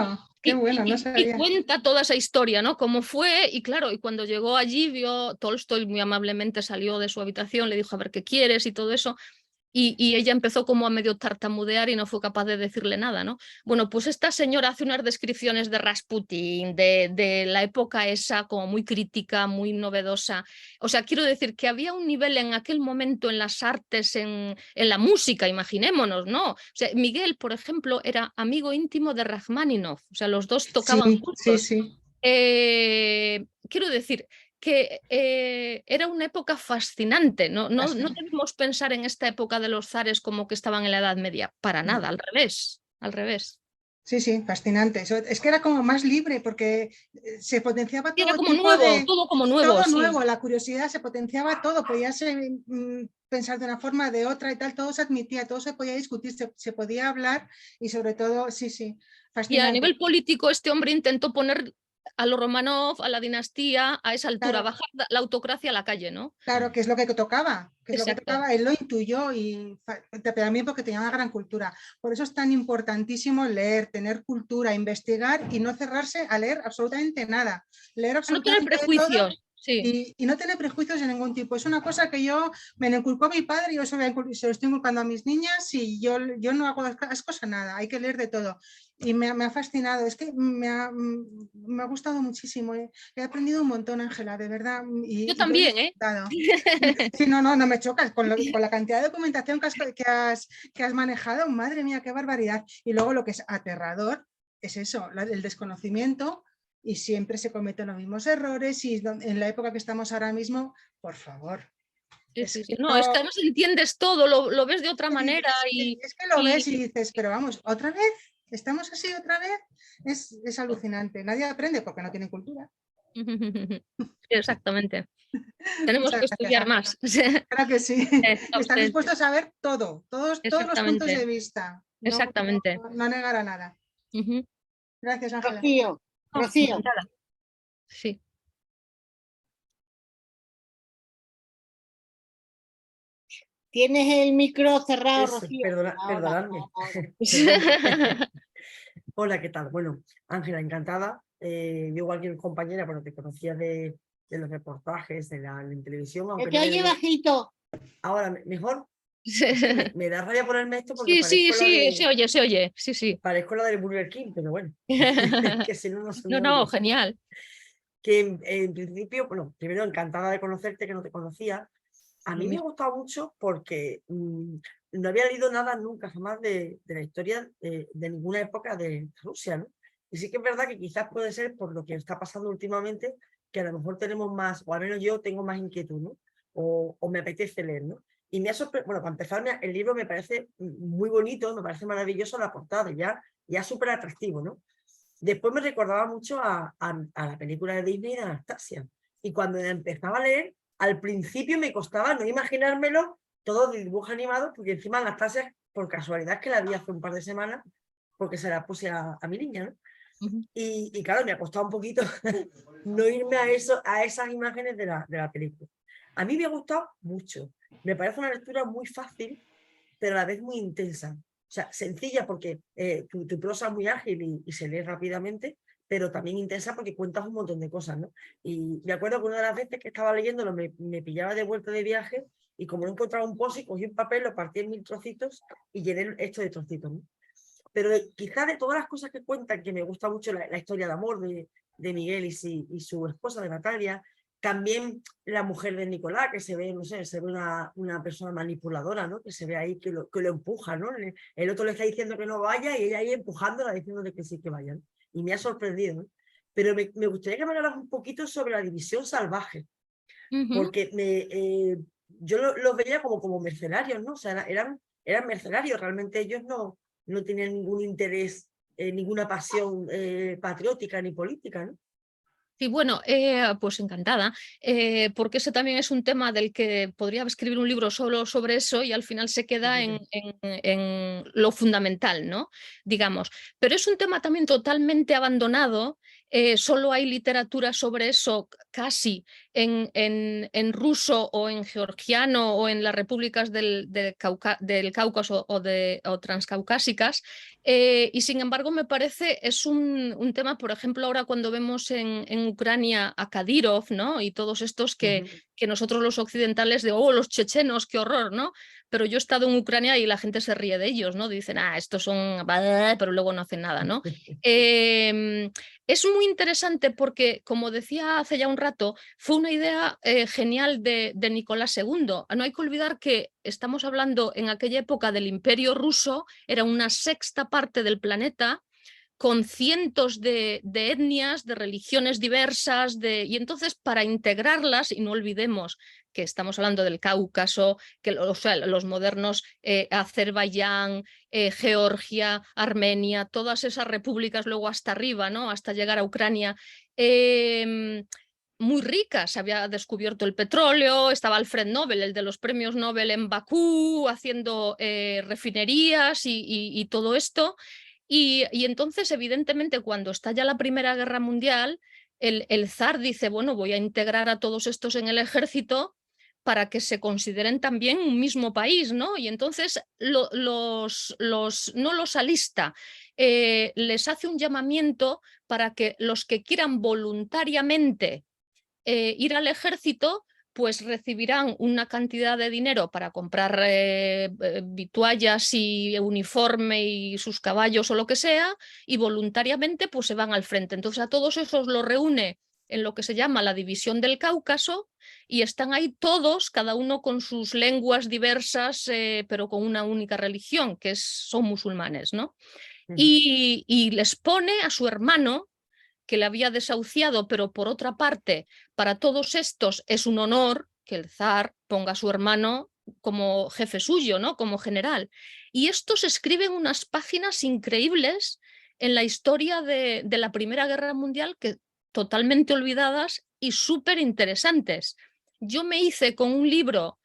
Qué bueno, no sabía. Y cuenta toda esa historia, ¿no? Cómo fue, y claro, y cuando llegó allí, vio Tolstoy, muy amablemente salió de su habitación, le dijo a ver qué quieres y todo eso. y ella empezó como a medio tartamudear y no fue capaz de decirle nada, ¿no? Bueno, pues esta señora hace unas descripciones de Rasputín, de la época esa como muy crítica, muy novedosa. O sea, quiero decir que había un nivel en aquel momento en las artes, en la música, imaginémonos, ¿no? O sea, Miguel, por ejemplo, era amigo íntimo de Rachmaninoff, o sea, los dos tocaban Sí, sí, juntos. sí. Quiero decir que era una época fascinante. No debemos pensar en esta época de los zares como que estaban en la Edad Media, para nada, al revés, al revés. Sí, sí, fascinante. Es que era como más libre porque se potenciaba todo Era como tipo nuevo, de... todo como nuevo. Todo Sí. nuevo, la curiosidad, se potenciaba todo, podías pensar de una forma, de otra y tal, todo se admitía, todo se podía discutir, se podía hablar y sobre todo, sí, sí, Y fascinante. a nivel político este hombre intentó poner a los Romanov, a la dinastía, a esa altura, Claro. bajar la autocracia a la calle, ¿no? Claro, que es lo que tocaba, Exacto. él lo intuyó y también porque tenía una gran cultura. Por eso es tan importantísimo leer, tener cultura, investigar y no cerrarse a leer absolutamente nada. Leer No tener absolutamente prejuicios. todo Sí. y no tener prejuicios de ningún tipo. Es una cosa que me lo inculcó mi padre y yo se lo estoy inculcando a mis niñas y yo no hago las cosas nada, hay que leer de todo. Y me ha fascinado, es que me ha gustado muchísimo. He aprendido un montón, Ángela, de verdad. Yo también, ¿eh? Sí, no me chocas con la cantidad de documentación que has manejado. Madre mía, qué barbaridad. Y luego lo que es aterrador es eso, el desconocimiento, y siempre se cometen los mismos errores y en la época que estamos ahora mismo, por favor. Sí. No, es que además entiendes todo, lo ves de otra manera Es que lo ves y dices, pero vamos, ¿otra vez? ¿Estamos así otra vez? Es alucinante. Nadie aprende porque no tiene cultura. Exactamente. Tenemos que Muchas estudiar gracias, más. Claro que sí. Están usted. dispuestos a ver todo, todos los puntos de vista. Exactamente. No negar a nada. Gracias, Ángela. Rocío, Rocío. Sí. Tienes el micro cerrado, Eso, Rocío. perdonadme. Hola, ¿qué tal? Bueno, Ángela, encantada. Yo igual que mi compañera, bueno, te conocía de los reportajes, de la televisión. Que te oye bajito. Ahora, ¿mejor? Me da rabia ponerme esto porque Sí, se oye. Sí. Parezco la del Burger King, pero bueno. Que si no, no, genial. Que en principio, bueno, primero encantada de conocerte, que no te conocía. A mí me ha gustado mucho porque no había leído nada nunca jamás de la historia de ninguna época de Rusia, ¿no? Y sí que es verdad que quizás puede ser por lo que está pasando últimamente, que a lo mejor tenemos más, o al menos yo tengo más inquietud, ¿no? O me apetece leer, ¿no? Y me ha sorprendido, bueno, para empezar, el libro me parece muy bonito, me parece maravilloso la portada, ya súper atractivo, ¿no? Después me recordaba mucho a la película de Disney de Anastasia. Y cuando empezaba a leer, al principio me costaba no imaginármelo todo de dibujos animados, porque encima Anastasia, por casualidad, que la vi hace un par de semanas, porque se la puse a mi niña, ¿no? Y claro, me ha costado un poquito no irme a esas imágenes de la película. A mí me ha gustado mucho. Me parece una lectura muy fácil, pero a la vez muy intensa. O sea, sencilla porque tu prosa es muy ágil y se lee rápidamente, pero también intensa porque cuentas un montón de cosas, ¿no? Y me acuerdo que una de las veces que estaba leyéndolo me pillaba de vuelta de viaje y como no encontraba un post, cogí un papel, lo partí en 1000 trocitos y llené esto de trocitos, ¿no? Pero quizás de todas las cosas que cuentan, que me gusta mucho la historia de amor de Miguel y su esposa, de Natalia, también la mujer de Nicolás, que se ve, no sé, se ve una persona manipuladora, ¿no? Que se ve ahí que lo empuja, ¿no? El otro le está diciendo que no vaya y ella ahí empujándola, diciéndole que sí que vaya, ¿no? Y me ha sorprendido, ¿no? Pero me gustaría que me hablaras un poquito sobre la división salvaje, porque yo los veía como mercenarios, ¿no? O sea, eran mercenarios, realmente ellos no tenían ningún interés, ninguna pasión patriótica ni política, ¿no? Sí, bueno, pues encantada, porque ese también es un tema del que podría escribir un libro solo sobre eso y al final se queda en lo fundamental, ¿no? Digamos. Pero es un tema también totalmente abandonado, solo hay literatura sobre eso casi en ruso o en georgiano o en las repúblicas del Cáucaso o transcaucásicas, y sin embargo me parece es un tema, por ejemplo, ahora cuando vemos en Ucrania a Kadyrov, ¿no? Y todos estos que nosotros los occidentales de, oh, los chechenos, qué horror, ¿no? pero yo he estado en Ucrania y la gente se ríe de ellos, ¿no? Dicen, estos son... pero luego no hacen nada, ¿no? Es muy interesante porque, como decía hace ya un rato, fue una idea genial de Nicolás II. No hay que olvidar que estamos hablando en aquella época del Imperio Ruso, era una sexta parte del planeta, con cientos de etnias, de religiones diversas, y entonces para integrarlas, y no olvidemos que estamos hablando del Cáucaso, que los modernos Azerbaiyán, Georgia, Armenia, todas esas repúblicas luego hasta arriba, ¿no? Hasta llegar a Ucrania, muy ricas. Se había descubierto el petróleo, estaba Alfred Nobel, el de los premios Nobel, en Bakú, haciendo refinerías y todo esto. Y entonces, evidentemente, cuando estalla la Primera Guerra Mundial, el zar dice, bueno, voy a integrar a todos estos en el ejército para que se consideren también un mismo país, ¿no? Y entonces no los alista, les hace un llamamiento para que los que quieran voluntariamente ir al ejército, pues recibirán una cantidad de dinero para comprar vituallas y uniforme y sus caballos o lo que sea, y voluntariamente pues se van al frente. Entonces a todos esos los reúne en lo que se llama la División del Cáucaso, y están ahí todos, cada uno con sus lenguas diversas, pero con una única religión, que son musulmanes, ¿no? Y les pone a su hermano, que le había desahuciado, pero por otra parte, para todos estos es un honor que el zar ponga a su hermano como jefe suyo, ¿no? Como general. Y estos escriben unas páginas increíbles en la historia de la Primera Guerra Mundial, que totalmente olvidadas y súper interesantes. Yo me hice con un libro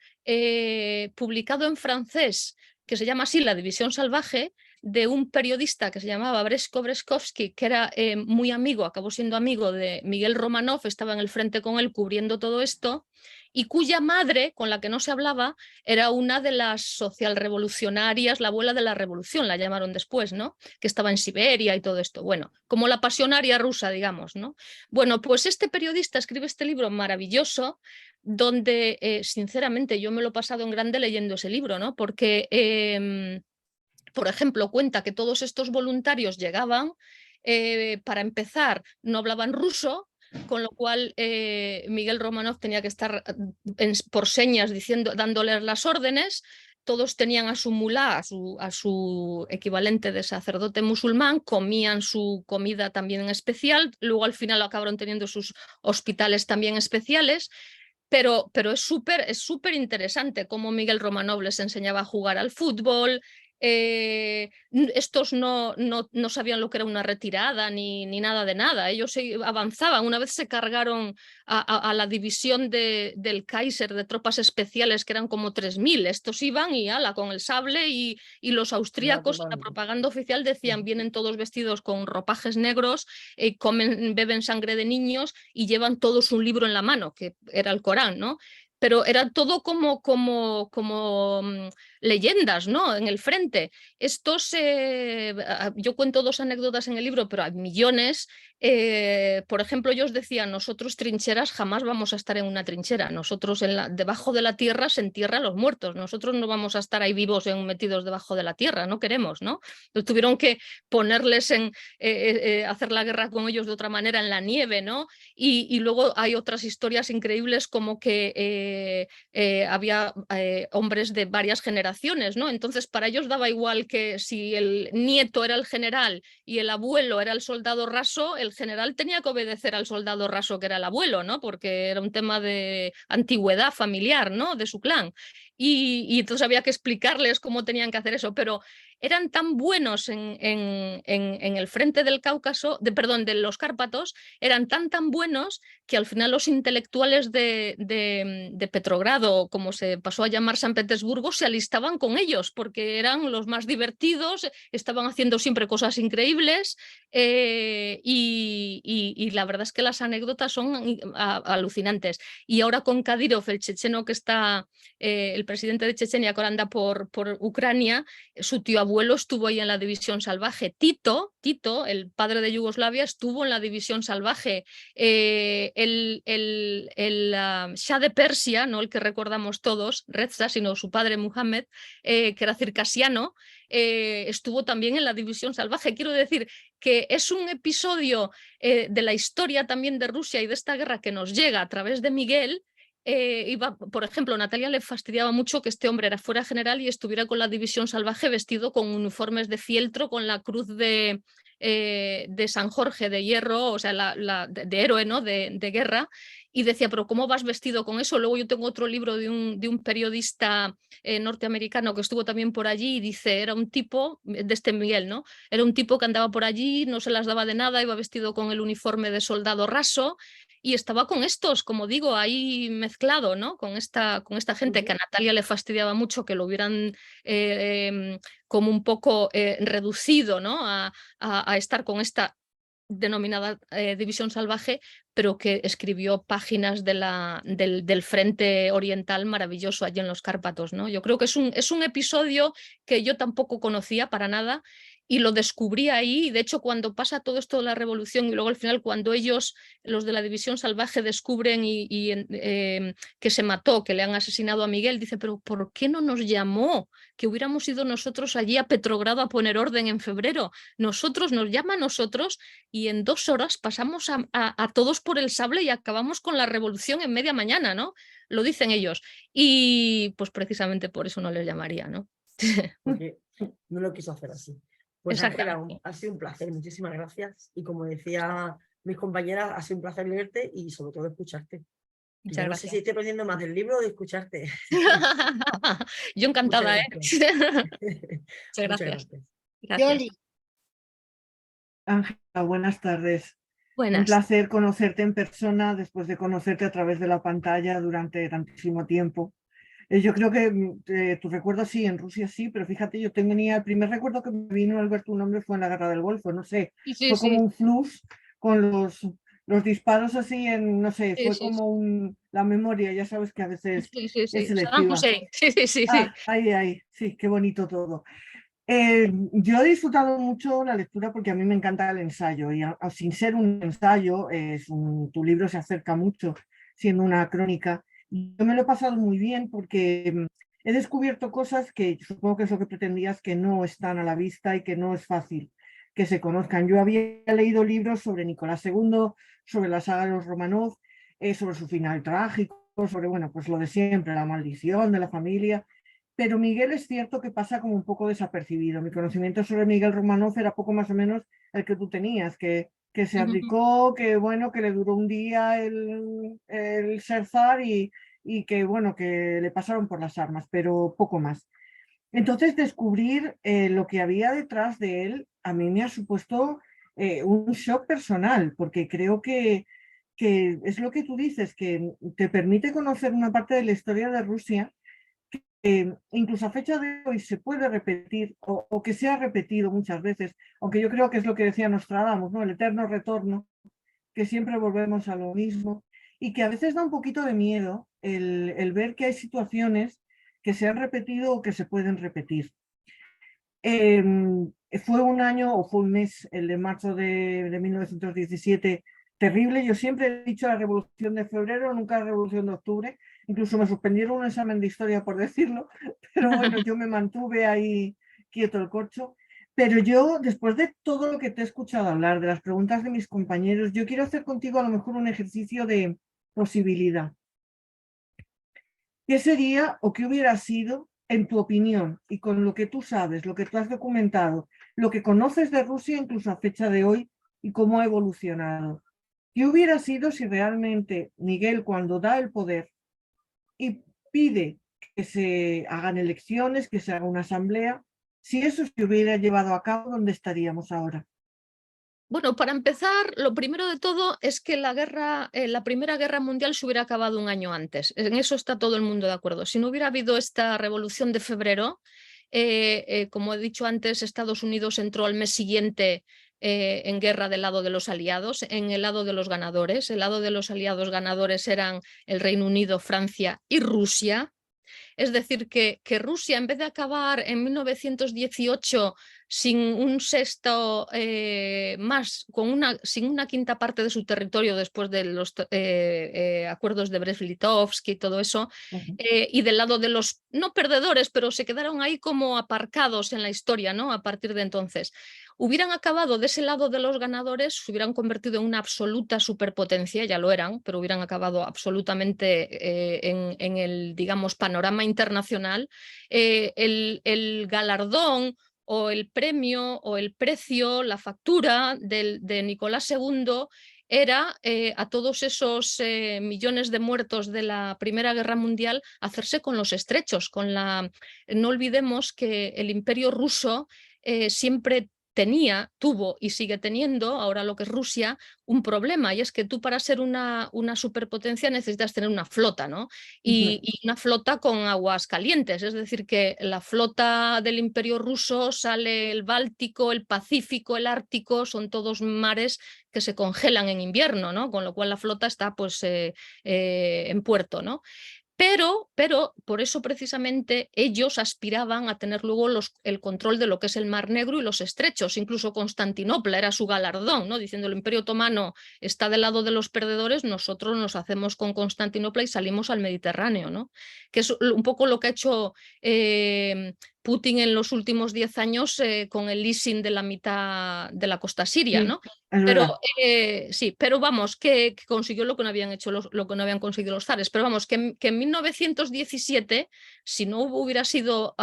publicado en francés que se llama así, La División Salvaje, de un periodista que se llamaba Bresco Breskovsky, que era muy amigo, acabó siendo amigo de Miguel Romanov, estaba en el frente con él cubriendo todo esto, y cuya madre, con la que no se hablaba, era una de las socialrevolucionarias, la abuela de la revolución, la llamaron después, ¿no? Que estaba en Siberia y todo esto. Bueno, como la pasionaria rusa, digamos, ¿no? Bueno, pues este periodista escribe este libro maravilloso, donde sinceramente yo me lo he pasado en grande leyendo ese libro, ¿no? Porque por ejemplo, cuenta que todos estos voluntarios llegaban, para empezar, no hablaban ruso, con lo cual Miguel Romanov tenía que estar por señas dándoles las órdenes. Todos tenían a su mulá, a su equivalente de sacerdote musulmán, comían su comida también en especial, luego al final acabaron teniendo sus hospitales también especiales. Pero es súper interesante cómo Miguel Romanov les enseñaba a jugar al fútbol. Estos no sabían lo que era una retirada ni nada de nada. Ellos avanzaban. Una vez se cargaron a la división del Kaiser de tropas especiales, que eran como 3000. Estos iban y con el sable, y los austríacos en la propaganda oficial decían, vienen todos vestidos con ropajes negros, beben sangre de niños y llevan todos un libro en la mano, que era el Corán, ¿no? Pero era todo como leyendas, ¿no? En el frente. Estos, yo cuento 2 anécdotas en el libro, pero hay millones. Por ejemplo, yo os decía, nosotros trincheras jamás vamos a estar en una trinchera. Nosotros debajo de la tierra se entierran los muertos. Nosotros no vamos a estar ahí vivos metidos debajo de la tierra, no queremos, ¿no? Entonces tuvieron que ponerles hacer la guerra con ellos de otra manera en la nieve, ¿no? Y luego hay otras historias increíbles, como que había hombres de varias generaciones, ¿no? Entonces para ellos daba igual que si el nieto era el general y el abuelo era el soldado raso, el general tenía que obedecer al soldado raso que era el abuelo, ¿no? Porque era un tema de antigüedad familiar, ¿no? De su clan. Y entonces había que explicarles cómo tenían que hacer eso, pero eran tan buenos en el frente del Cáucaso, de los Cárpatos, eran tan buenos que al final los intelectuales de Petrogrado, como se pasó a llamar San Petersburgo, se alistaban con ellos porque eran los más divertidos, estaban haciendo siempre cosas increíbles, y la verdad es que las anécdotas son alucinantes. Y ahora con Kadyrov, el checheno que está, el presidente de Chechenia, que ahora anda por Ucrania, su tío abuelo estuvo ahí en la División Salvaje. Tito, el padre de Yugoslavia, estuvo en la División Salvaje. El Shah de Persia, no el que recordamos todos, Reza, sino su padre Muhammad, que era circasiano, estuvo también en la División Salvaje. Quiero decir que es un episodio de la historia también de Rusia y de esta guerra que nos llega a través de Miguel. Por ejemplo, Natalia le fastidiaba mucho que este hombre fuera general y estuviera con la División Salvaje vestido con uniformes de fieltro, con la cruz de San Jorge de hierro, o sea, de héroe, ¿no? de guerra, y decía, pero ¿cómo vas vestido con eso? Luego yo tengo otro libro de un periodista norteamericano que estuvo también por allí y dice, era un tipo, de este Miguel, ¿no? Era un tipo que andaba por allí, no se las daba de nada, iba vestido con el uniforme de soldado raso y estaba con estos, como digo, ahí mezclado, ¿no? Con esta gente que a Natalia le fastidiaba mucho que lo hubieran como un poco reducido, ¿no? a estar con esta denominada División Salvaje, pero que escribió páginas del frente oriental maravilloso allí en los Cárpatos, ¿no? Yo creo que es un episodio que yo tampoco conocía para nada y lo descubrí ahí. De hecho, cuando pasa todo esto de la revolución y luego al final cuando ellos, los de la División Salvaje, descubren que se mató, que le han asesinado a Miguel, dice, pero ¿por qué no nos llamó? Que hubiéramos ido nosotros allí a Petrogrado a poner orden en febrero. Nos llama a nosotros y en 2 horas pasamos a todos por el sable y acabamos con la revolución en media mañana, ¿no? Lo dicen ellos. Y pues precisamente por eso no les llamaría, ¿no? Porque no lo quiso hacer así. Pues Ángela, ha sido un placer, muchísimas gracias. Y como decía mis compañeras, ha sido un placer leerte y sobre todo escucharte. Muchas no gracias. sé si estoy aprendiendo más del libro o de escucharte. Yo encantada, Muchas Muchas gracias. Yoli. Ángela, buenas tardes. Buenas. Un placer conocerte en persona después de conocerte a través de la pantalla durante tantísimo tiempo. Yo creo que tu recuerdo sí, en Rusia sí, pero fíjate, yo tenía el primer recuerdo que me vino al ver tu nombre fue en la Guerra del Golfo, no sé, fue como un flush con los disparos así en, no sé, fue como la memoria, ya sabes que a veces es selectiva. Sí, qué bonito todo. Yo he disfrutado mucho la lectura porque a mí me encanta el ensayo y sin ser un ensayo, tu libro se acerca mucho siendo una crónica. Yo me lo he pasado muy bien porque he descubierto cosas que supongo que es lo que pretendías, que no están a la vista y que no es fácil que se conozcan. Yo había leído libros sobre Nicolás II, sobre la saga de los Romanov, sobre su final trágico, sobre, bueno, pues lo de siempre, la maldición de la familia. Pero Miguel es cierto que pasa como un poco desapercibido. Mi conocimiento sobre Miguel Romanov era poco más o menos el que tú tenías, que se abdicó, que bueno, que le duró un día el ser zar y que bueno, que le pasaron por las armas, pero poco más. Entonces descubrir lo que había detrás de él a mí me ha supuesto un shock personal, porque creo que es lo que tú dices, que te permite conocer una parte de la historia de Rusia incluso a fecha de hoy se puede repetir o que se ha repetido muchas veces, aunque yo creo que es lo que decía Nostradamus, ¿no? El eterno retorno, que siempre volvemos a lo mismo y que a veces da un poquito de miedo el ver que hay situaciones que se han repetido o que se pueden repetir. Fue un año o fue un mes, el de marzo de 1917, terrible. Yo siempre he dicho la Revolución de Febrero, nunca la Revolución de Octubre. Incluso me suspendieron un examen de historia por decirlo, pero bueno, yo me mantuve ahí quieto el corcho. Pero yo, después de todo lo que te he escuchado hablar, de las preguntas de mis compañeros, yo quiero hacer contigo a lo mejor un ejercicio de posibilidad. ¿Qué sería o qué hubiera sido, en tu opinión, y con lo que tú sabes, lo que tú has documentado, lo que conoces de Rusia incluso a fecha de hoy y cómo ha evolucionado? ¿Qué hubiera sido si realmente Miguel, cuando da el poder y pide que se hagan elecciones, que se haga una asamblea, si eso se hubiera llevado a cabo, ¿dónde estaríamos ahora? Bueno, para empezar, lo primero de todo es que la Primera Guerra Mundial se hubiera acabado un año antes. En eso está todo el mundo de acuerdo. Si no hubiera habido esta Revolución de Febrero, como he dicho antes, Estados Unidos entró al mes siguiente en guerra del lado de los aliados, en el lado de los ganadores. El lado de los aliados ganadores eran el Reino Unido, Francia y Rusia. Es decir, que Rusia, en vez de acabar en 1918 sin un sexto más, sin una quinta parte de su territorio después de los acuerdos de Brest-Litovsk y todo eso, y del lado de los no perdedores, pero se quedaron ahí como aparcados en la historia, ¿no? A partir de entonces. Hubieran acabado de ese lado de los ganadores, se hubieran convertido en una absoluta superpotencia, ya lo eran, pero hubieran acabado absolutamente en el, digamos, panorama internacional. El galardón o el premio o el precio, la factura de Nicolás II era a todos esos millones de muertos de la Primera Guerra Mundial hacerse con los estrechos. No olvidemos que el Imperio ruso siempre tuvo y sigue teniendo, ahora lo que es Rusia, un problema, y es que tú para ser una superpotencia necesitas tener una flota, ¿no? Y una flota con aguas calientes, es decir, que la flota del Imperio ruso sale el Báltico, el Pacífico, el Ártico, son todos mares que se congelan en invierno, ¿no? Con lo cual la flota está pues en puerto, ¿no? Pero por eso precisamente ellos aspiraban a tener luego el control de lo que es el Mar Negro y los estrechos. Incluso Constantinopla era su galardón, ¿no? Diciendo el Imperio Otomano está del lado de los perdedores, nosotros nos hacemos con Constantinopla y salimos al Mediterráneo, ¿no? Que es un poco lo que ha hecho Putin en los últimos 10 años con el leasing de la mitad de la costa siria, ¿no? Pero sí, pero vamos, que consiguió lo que no habían hecho lo que no habían conseguido los zares. Pero vamos, que en 1917, si no hubiera sido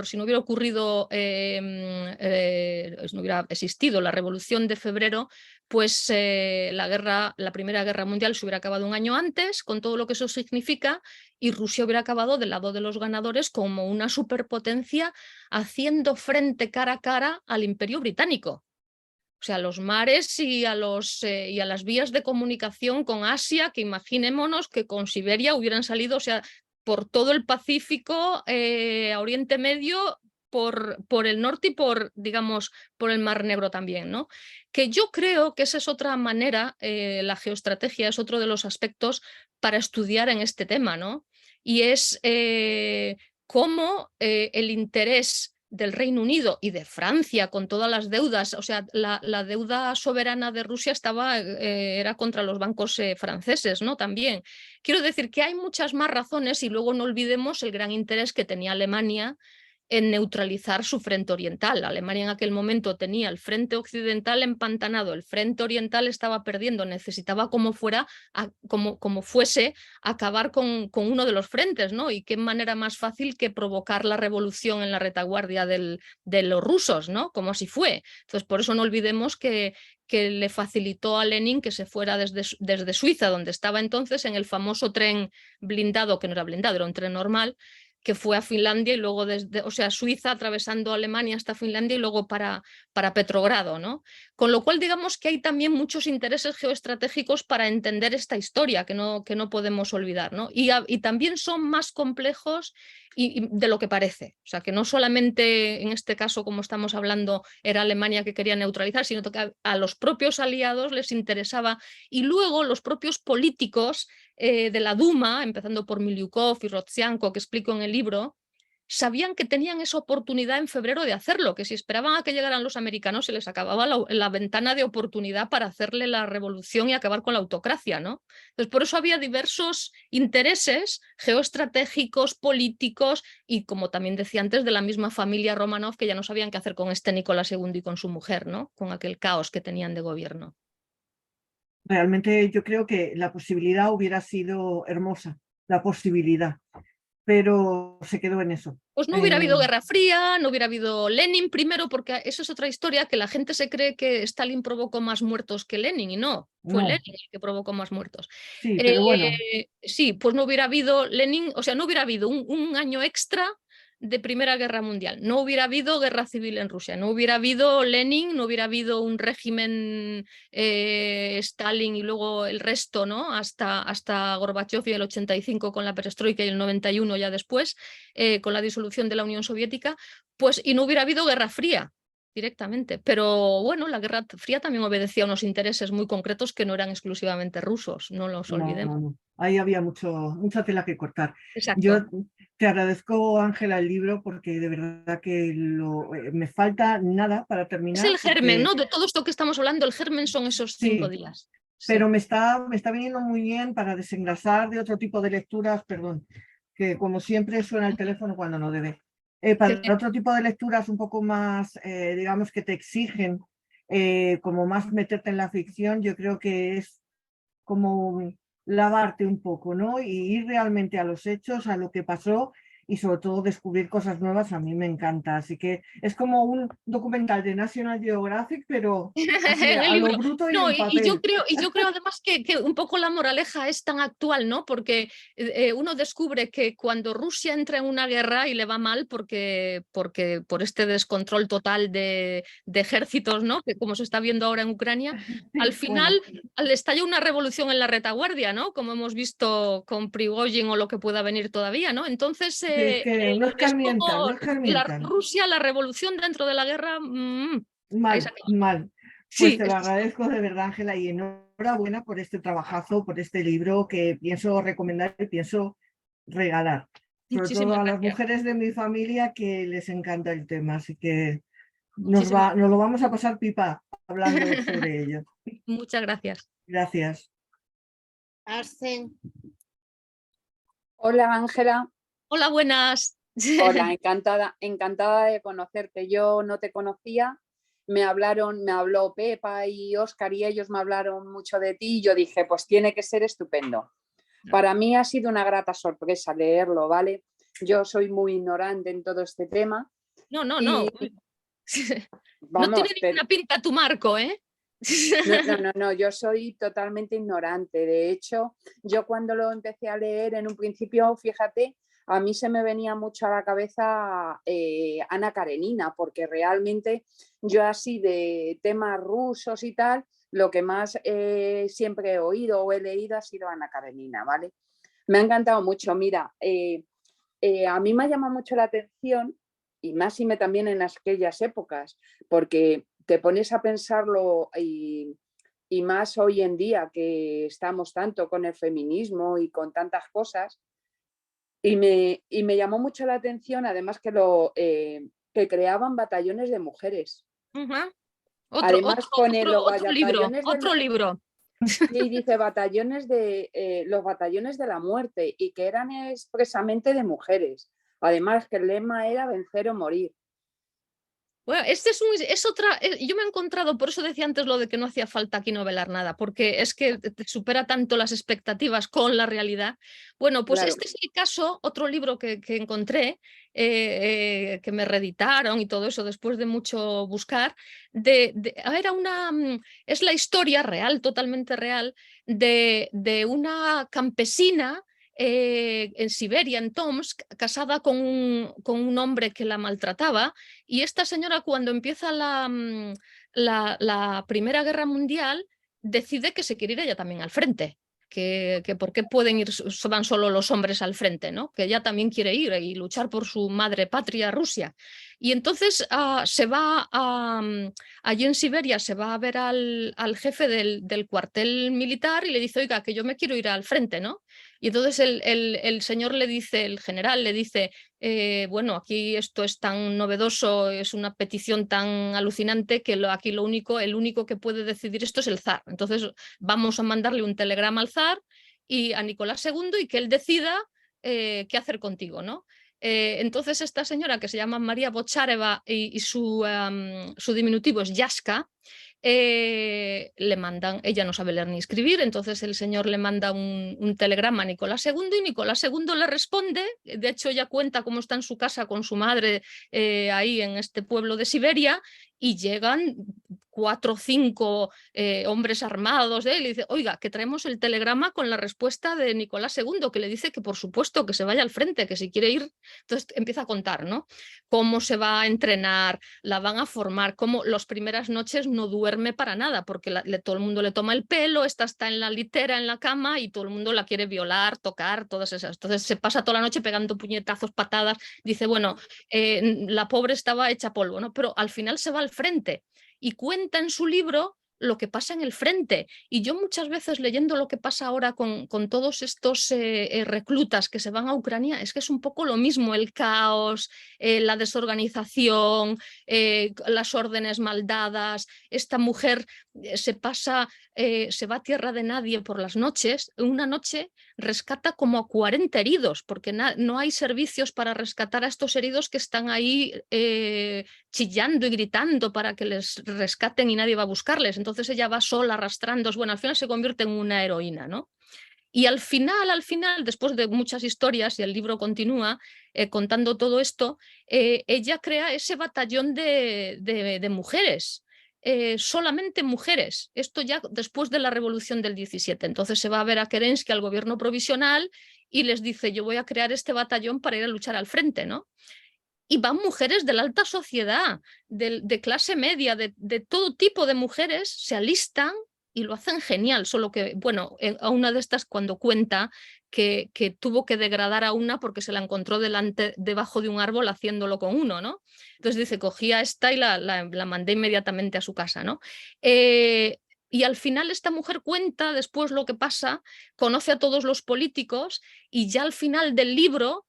si no hubiera ocurrido, si no hubiera existido la Revolución de Febrero, pues la Primera Guerra Mundial se hubiera acabado un año antes, con todo lo que eso significa, y Rusia hubiera acabado del lado de los ganadores como una superpotencia haciendo frente cara a cara al Imperio Británico. O sea, los mares y a las vías de comunicación con Asia, que imaginémonos que con Siberia hubieran salido, o sea, por todo el Pacífico, a Oriente Medio, por el norte y digamos, por el Mar Negro también, ¿no? Que yo creo que esa es otra manera, la geoestrategia es otro de los aspectos para estudiar en este tema, ¿no? Y es cómo el interés del Reino Unido y de Francia con todas las deudas, o sea, la deuda soberana de Rusia era contra los bancos franceses, ¿no? También. Quiero decir que hay muchas más razones y luego no olvidemos el gran interés que tenía Alemania en neutralizar su frente oriental. Alemania en aquel momento tenía el frente occidental empantanado, el frente oriental estaba perdiendo, necesitaba como fuese acabar con uno de los frentes, ¿no? Y qué manera más fácil que provocar la revolución en la retaguardia de los rusos, ¿no? Como así fue. Entonces, por eso no olvidemos que le facilitó a Lenin que se fuera desde Suiza, donde estaba entonces, en el famoso tren blindado, que no era blindado, era un tren normal, que fue a Finlandia y luego Suiza, atravesando Alemania hasta Finlandia y luego para Petrogrado, ¿no? Con lo cual, digamos que hay también muchos intereses geoestratégicos para entender esta historia que no podemos olvidar, ¿no? Y también son más complejos de lo que parece. O sea, que no solamente en este caso, como estamos hablando, era Alemania que quería neutralizar, sino que a los propios aliados les interesaba, y luego los propios políticos de la Duma, empezando por Miliukov y Rodzianko, que explico en el libro, sabían que tenían esa oportunidad en febrero de hacerlo, que si esperaban a que llegaran los americanos se les acababa la ventana de oportunidad para hacerle la revolución y acabar con la autocracia, ¿no? Entonces, por eso había diversos intereses geoestratégicos, políticos y, como también decía antes, de la misma familia Romanov, que ya no sabían qué hacer con este Nicolás II y con su mujer, ¿no? Con aquel caos que tenían de gobierno. Realmente yo creo que la posibilidad hubiera sido hermosa, la posibilidad, pero se quedó en eso. Pues no hubiera habido Guerra Fría, no hubiera habido Lenin primero, porque eso es otra historia, que la gente se cree que Stalin provocó más muertos que Lenin, y no, fue Lenin el que provocó más muertos. Sí, pero bueno. Sí, pues no hubiera habido Lenin, o sea, no hubiera habido un año extra de Primera Guerra Mundial, no hubiera habido guerra civil en Rusia, no hubiera habido Lenin, no hubiera habido un régimen Stalin y luego el resto, ¿no? Hasta Gorbachev y el 85 con la perestroika y el 91 ya después, con la disolución de la Unión Soviética, pues, y no hubiera habido Guerra Fría. directamente. Pero bueno, la Guerra Fría también obedecía a unos intereses muy concretos que no eran exclusivamente rusos, no los olvidemos. No. Ahí había mucha tela que cortar. Exacto. Yo te agradezco, Ángela, el libro porque de verdad que me falta nada para terminar. Es el germen, ¿no? De todo esto que estamos hablando, el germen son esos 5 días. Sí. Pero me está viniendo muy bien para desengrasar de otro tipo de lecturas, perdón, que como siempre suena el teléfono cuando no debe. Para otro tipo de lecturas un poco más, digamos, que te exigen como más meterte en la ficción, yo creo que es como lavarte un poco, ¿no? Y ir realmente a los hechos, a lo que pasó y sobre todo descubrir cosas nuevas, a mí me encanta. Así que es como un documental de National Geographic, pero así, a lo bruto y no, en papel. Y yo creo además que un poco la moraleja es tan actual, ¿no? Porque uno descubre que cuando Rusia entra en una guerra y le va mal porque por este descontrol total de ejércitos, ¿no? Que como se está viendo ahora en Ucrania, al final estalla una revolución en la retaguardia, ¿no? Como hemos visto con Prigozhin o lo que pueda venir todavía, ¿no? Entonces es que no escarmientan. Rusia, la revolución dentro de la guerra... Mal. Pues sí, te lo agradezco de verdad, Ángela, y enhorabuena por este trabajazo, por este libro que pienso recomendar y pienso regalar. Sobre todo a las mujeres de mi familia que les encanta el tema, así que nos lo vamos a pasar pipa hablando sobre ello. Muchas gracias. Gracias. Arsen. Hola, Ángela. Hola, buenas. Hola, encantada de conocerte. Yo no te conocía, me habló Pepa y Óscar y ellos me hablaron mucho de ti y yo dije, pues tiene que ser estupendo. Para mí ha sido una grata sorpresa leerlo, ¿vale? Yo soy muy ignorante en todo este tema. No. Vamos, no tiene ninguna pinta tu marco, ¿eh? No, yo soy totalmente ignorante. De hecho, yo cuando lo empecé a leer en un principio, fíjate, a mí se me venía mucho a la cabeza Ana Karenina, porque realmente yo así de temas rusos y tal, lo que más siempre he oído o he leído ha sido Ana Karenina, ¿vale? Me ha encantado mucho. Mira, a mí me ha llamado mucho la atención, y más también en aquellas épocas, porque te pones a pensarlo y más hoy en día que estamos tanto con el feminismo y con tantas cosas, y me llamó mucho la atención además que creaban batallones de mujeres. Además pone otro libro. Y dice los batallones de la muerte y que eran expresamente de mujeres. Además que el lema era vencer o morir. Bueno, es otra, yo me he encontrado, por eso decía antes lo de que no hacía falta aquí novelar nada, porque es que te supera tanto las expectativas con la realidad. Bueno, pues claro. Este es el caso, otro libro que encontré, que me reeditaron y todo eso después de mucho buscar, es la historia real, totalmente real, de una campesina en Siberia, en Tomsk, casada con un hombre que la maltrataba, y esta señora cuando empieza la Primera Guerra Mundial decide que se quiere ir ella también al frente, que por qué van solo los hombres al frente, ¿no? Que ella también quiere ir y luchar por su madre patria, Rusia. Y entonces se va allí en Siberia, se va a ver al jefe del cuartel militar y le dice, oiga, que yo me quiero ir al frente, ¿no? Y entonces el señor le dice, el general le dice, bueno, aquí esto es tan novedoso, es una petición tan alucinante que aquí el único que puede decidir esto es el zar. Entonces vamos a mandarle un telegrama al zar y a Nicolás II y que él decida qué hacer contigo, ¿no? Entonces esta señora que se llama María Bochareva y su diminutivo es Yaska, le mandan, ella no sabe leer ni escribir, entonces el señor le manda un telegrama a Nicolás II y Nicolás II le responde, de hecho ella cuenta cómo está en su casa con su madre ahí en este pueblo de Siberia y llegan 4 o 5 hombres armados de él y dice, oiga, que traemos el telegrama con la respuesta de Nicolás II, que le dice que por supuesto que se vaya al frente, que si quiere ir, entonces empieza a contar, ¿no? Cómo se va a entrenar, la van a formar, cómo las primeras noches no duerme para nada, porque todo el mundo le toma el pelo, esta está en la litera, en la cama, y todo el mundo la quiere violar, tocar, todas esas. Entonces se pasa toda la noche pegando puñetazos, patadas, dice, bueno, la pobre estaba hecha polvo, ¿no? Pero al final se va al frente y cuenta en su libro lo que pasa en el frente. Y yo muchas veces leyendo lo que pasa ahora con todos estos reclutas que se van a Ucrania, es que es un poco lo mismo, el caos, la desorganización, las órdenes mal dadas. Esta mujer se va a tierra de nadie por las noches, una noche rescata como a 40 heridos, porque no hay servicios para rescatar a estos heridos que están ahí chillando y gritando para que les rescaten y nadie va a buscarles. Entonces ella va sola arrastrando, bueno, al final se convierte en una heroína, ¿no? Y al final, después de muchas historias, y el libro continúa contando todo esto, ella crea ese batallón de mujeres, solamente mujeres. Esto ya después de la revolución del 17. Entonces se va a ver a Kerensky, al gobierno provisional, y les dice, yo voy a crear este batallón para ir a luchar al frente, ¿no? Y van mujeres de la alta sociedad, de clase media, de todo tipo de mujeres, se alistan y lo hacen genial, solo que, bueno, a una de estas cuando cuenta que tuvo que degradar a una porque se la encontró debajo de un árbol haciéndolo con uno, ¿no? Entonces dice, cogí a esta y la mandé inmediatamente a su casa, ¿no? Y al final esta mujer cuenta después lo que pasa, conoce a todos los políticos y ya al final del libro,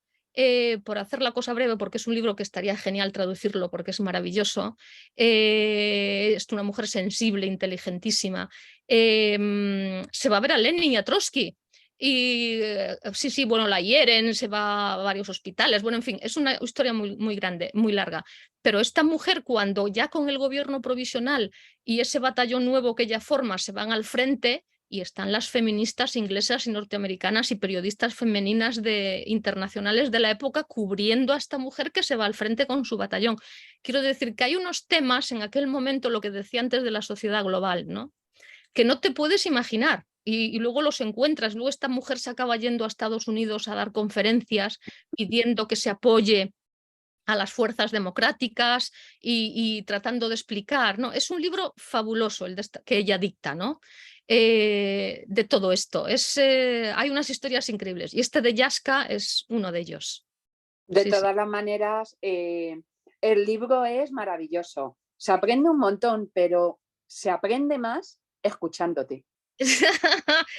por hacer la cosa breve, porque es un libro que estaría genial traducirlo porque es maravilloso, es una mujer sensible, inteligentísima, se va a ver a Lenin y a Trotsky. Y sí, bueno, la hieren, se va a varios hospitales, bueno, en fin, es una historia muy grande, muy larga. Pero esta mujer, cuando ya con el gobierno provisional y ese batallón nuevo que ella forma se van al frente, y están las feministas inglesas y norteamericanas y periodistas femeninas internacionales de la época cubriendo a esta mujer que se va al frente con su batallón. Quiero decir que hay unos temas en aquel momento, lo que decía antes de la sociedad global, ¿no? Que no te puedes imaginar. Y luego los encuentras. Luego esta mujer se acaba yendo a Estados Unidos a dar conferencias pidiendo que se apoye a las fuerzas democráticas y tratando de explicar, ¿no? Es un libro fabuloso el que ella dicta, ¿no? De todo esto. Hay unas historias increíbles y este de Yaska es uno de ellos. De todas las maneras, el libro es maravilloso. Se aprende un montón, pero se aprende más escuchándote.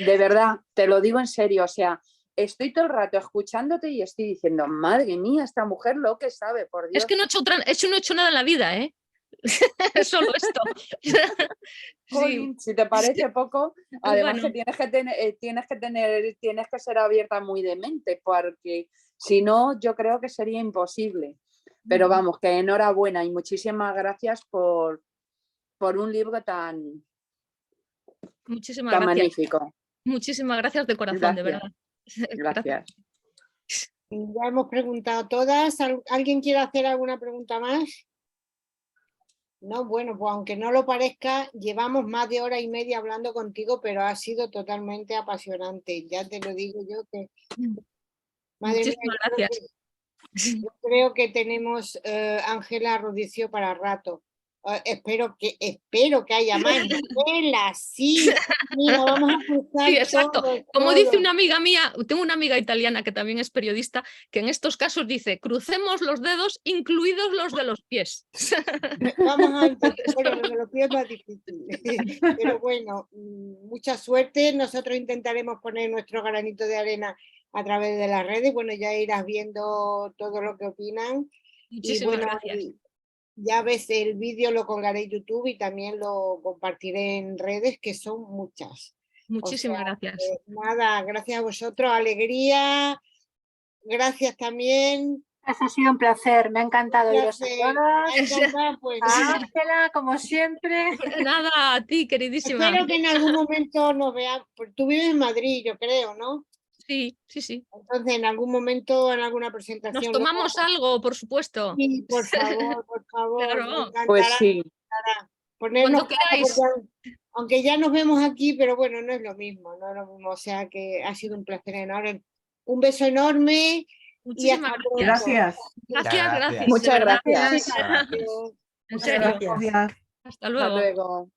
De verdad, te lo digo en serio, o sea, estoy todo el rato escuchándote y estoy diciendo, madre mía, esta mujer lo que sabe, por Dios. Es que no he hecho nada en la vida, ¿eh? Solo esto. Sí. Si te parece poco, además bueno, que tienes que ser abierta muy de mente, porque si no, yo creo que sería imposible. Pero vamos, que enhorabuena y muchísimas gracias por un libro tan magnífico. Muchísimas gracias de corazón, de verdad. Gracias. Ya hemos preguntado todas. ¿Alguien quiere hacer alguna pregunta más? No, bueno, pues aunque no lo parezca, llevamos más de hora y media hablando contigo, pero ha sido totalmente apasionante. Ya te lo digo yo que... Madre Muchísimas mía, gracias. Yo creo que tenemos Ángela Rodicio para rato. Espero que haya más novelas, sí. Mira, vamos a buscar. Sí, exacto. Como todo. dice una amiga mía, tengo una amiga italiana que también es periodista, que en estos casos dice, crucemos los dedos, incluidos los de los pies. Vamos a bueno, los de los pies es más difícil. Pero bueno, mucha suerte. Nosotros intentaremos poner nuestro granito de arena a través de las redes. Bueno, ya irás viendo todo lo que opinan. Muchísimas y bueno, gracias. Ya ves, el vídeo lo colgaré en YouTube y también lo compartiré en redes, que son muchas. Muchísimas gracias. Nada, gracias a vosotros, alegría, gracias también. Ha sido un placer, me ha encantado iros a todas. Pues, Ángela, como siempre. Nada, a ti, queridísima. Espero que en algún momento nos veamos, porque tú vives en Madrid, yo creo, ¿no? Sí, sí, sí. Entonces, en algún momento, en alguna presentación. Nos tomamos algo, por supuesto. Sí, por favor, por favor. Claro. Pues sí. Ponernos cuando queráis. Aunque ya nos vemos aquí, pero bueno, no es lo mismo, no es lo mismo. O sea que ha sido un placer enorme. Un beso enorme. Muchísimas gracias. Gracias. Muchas gracias. En serio. Gracias. Hasta luego. Hasta luego.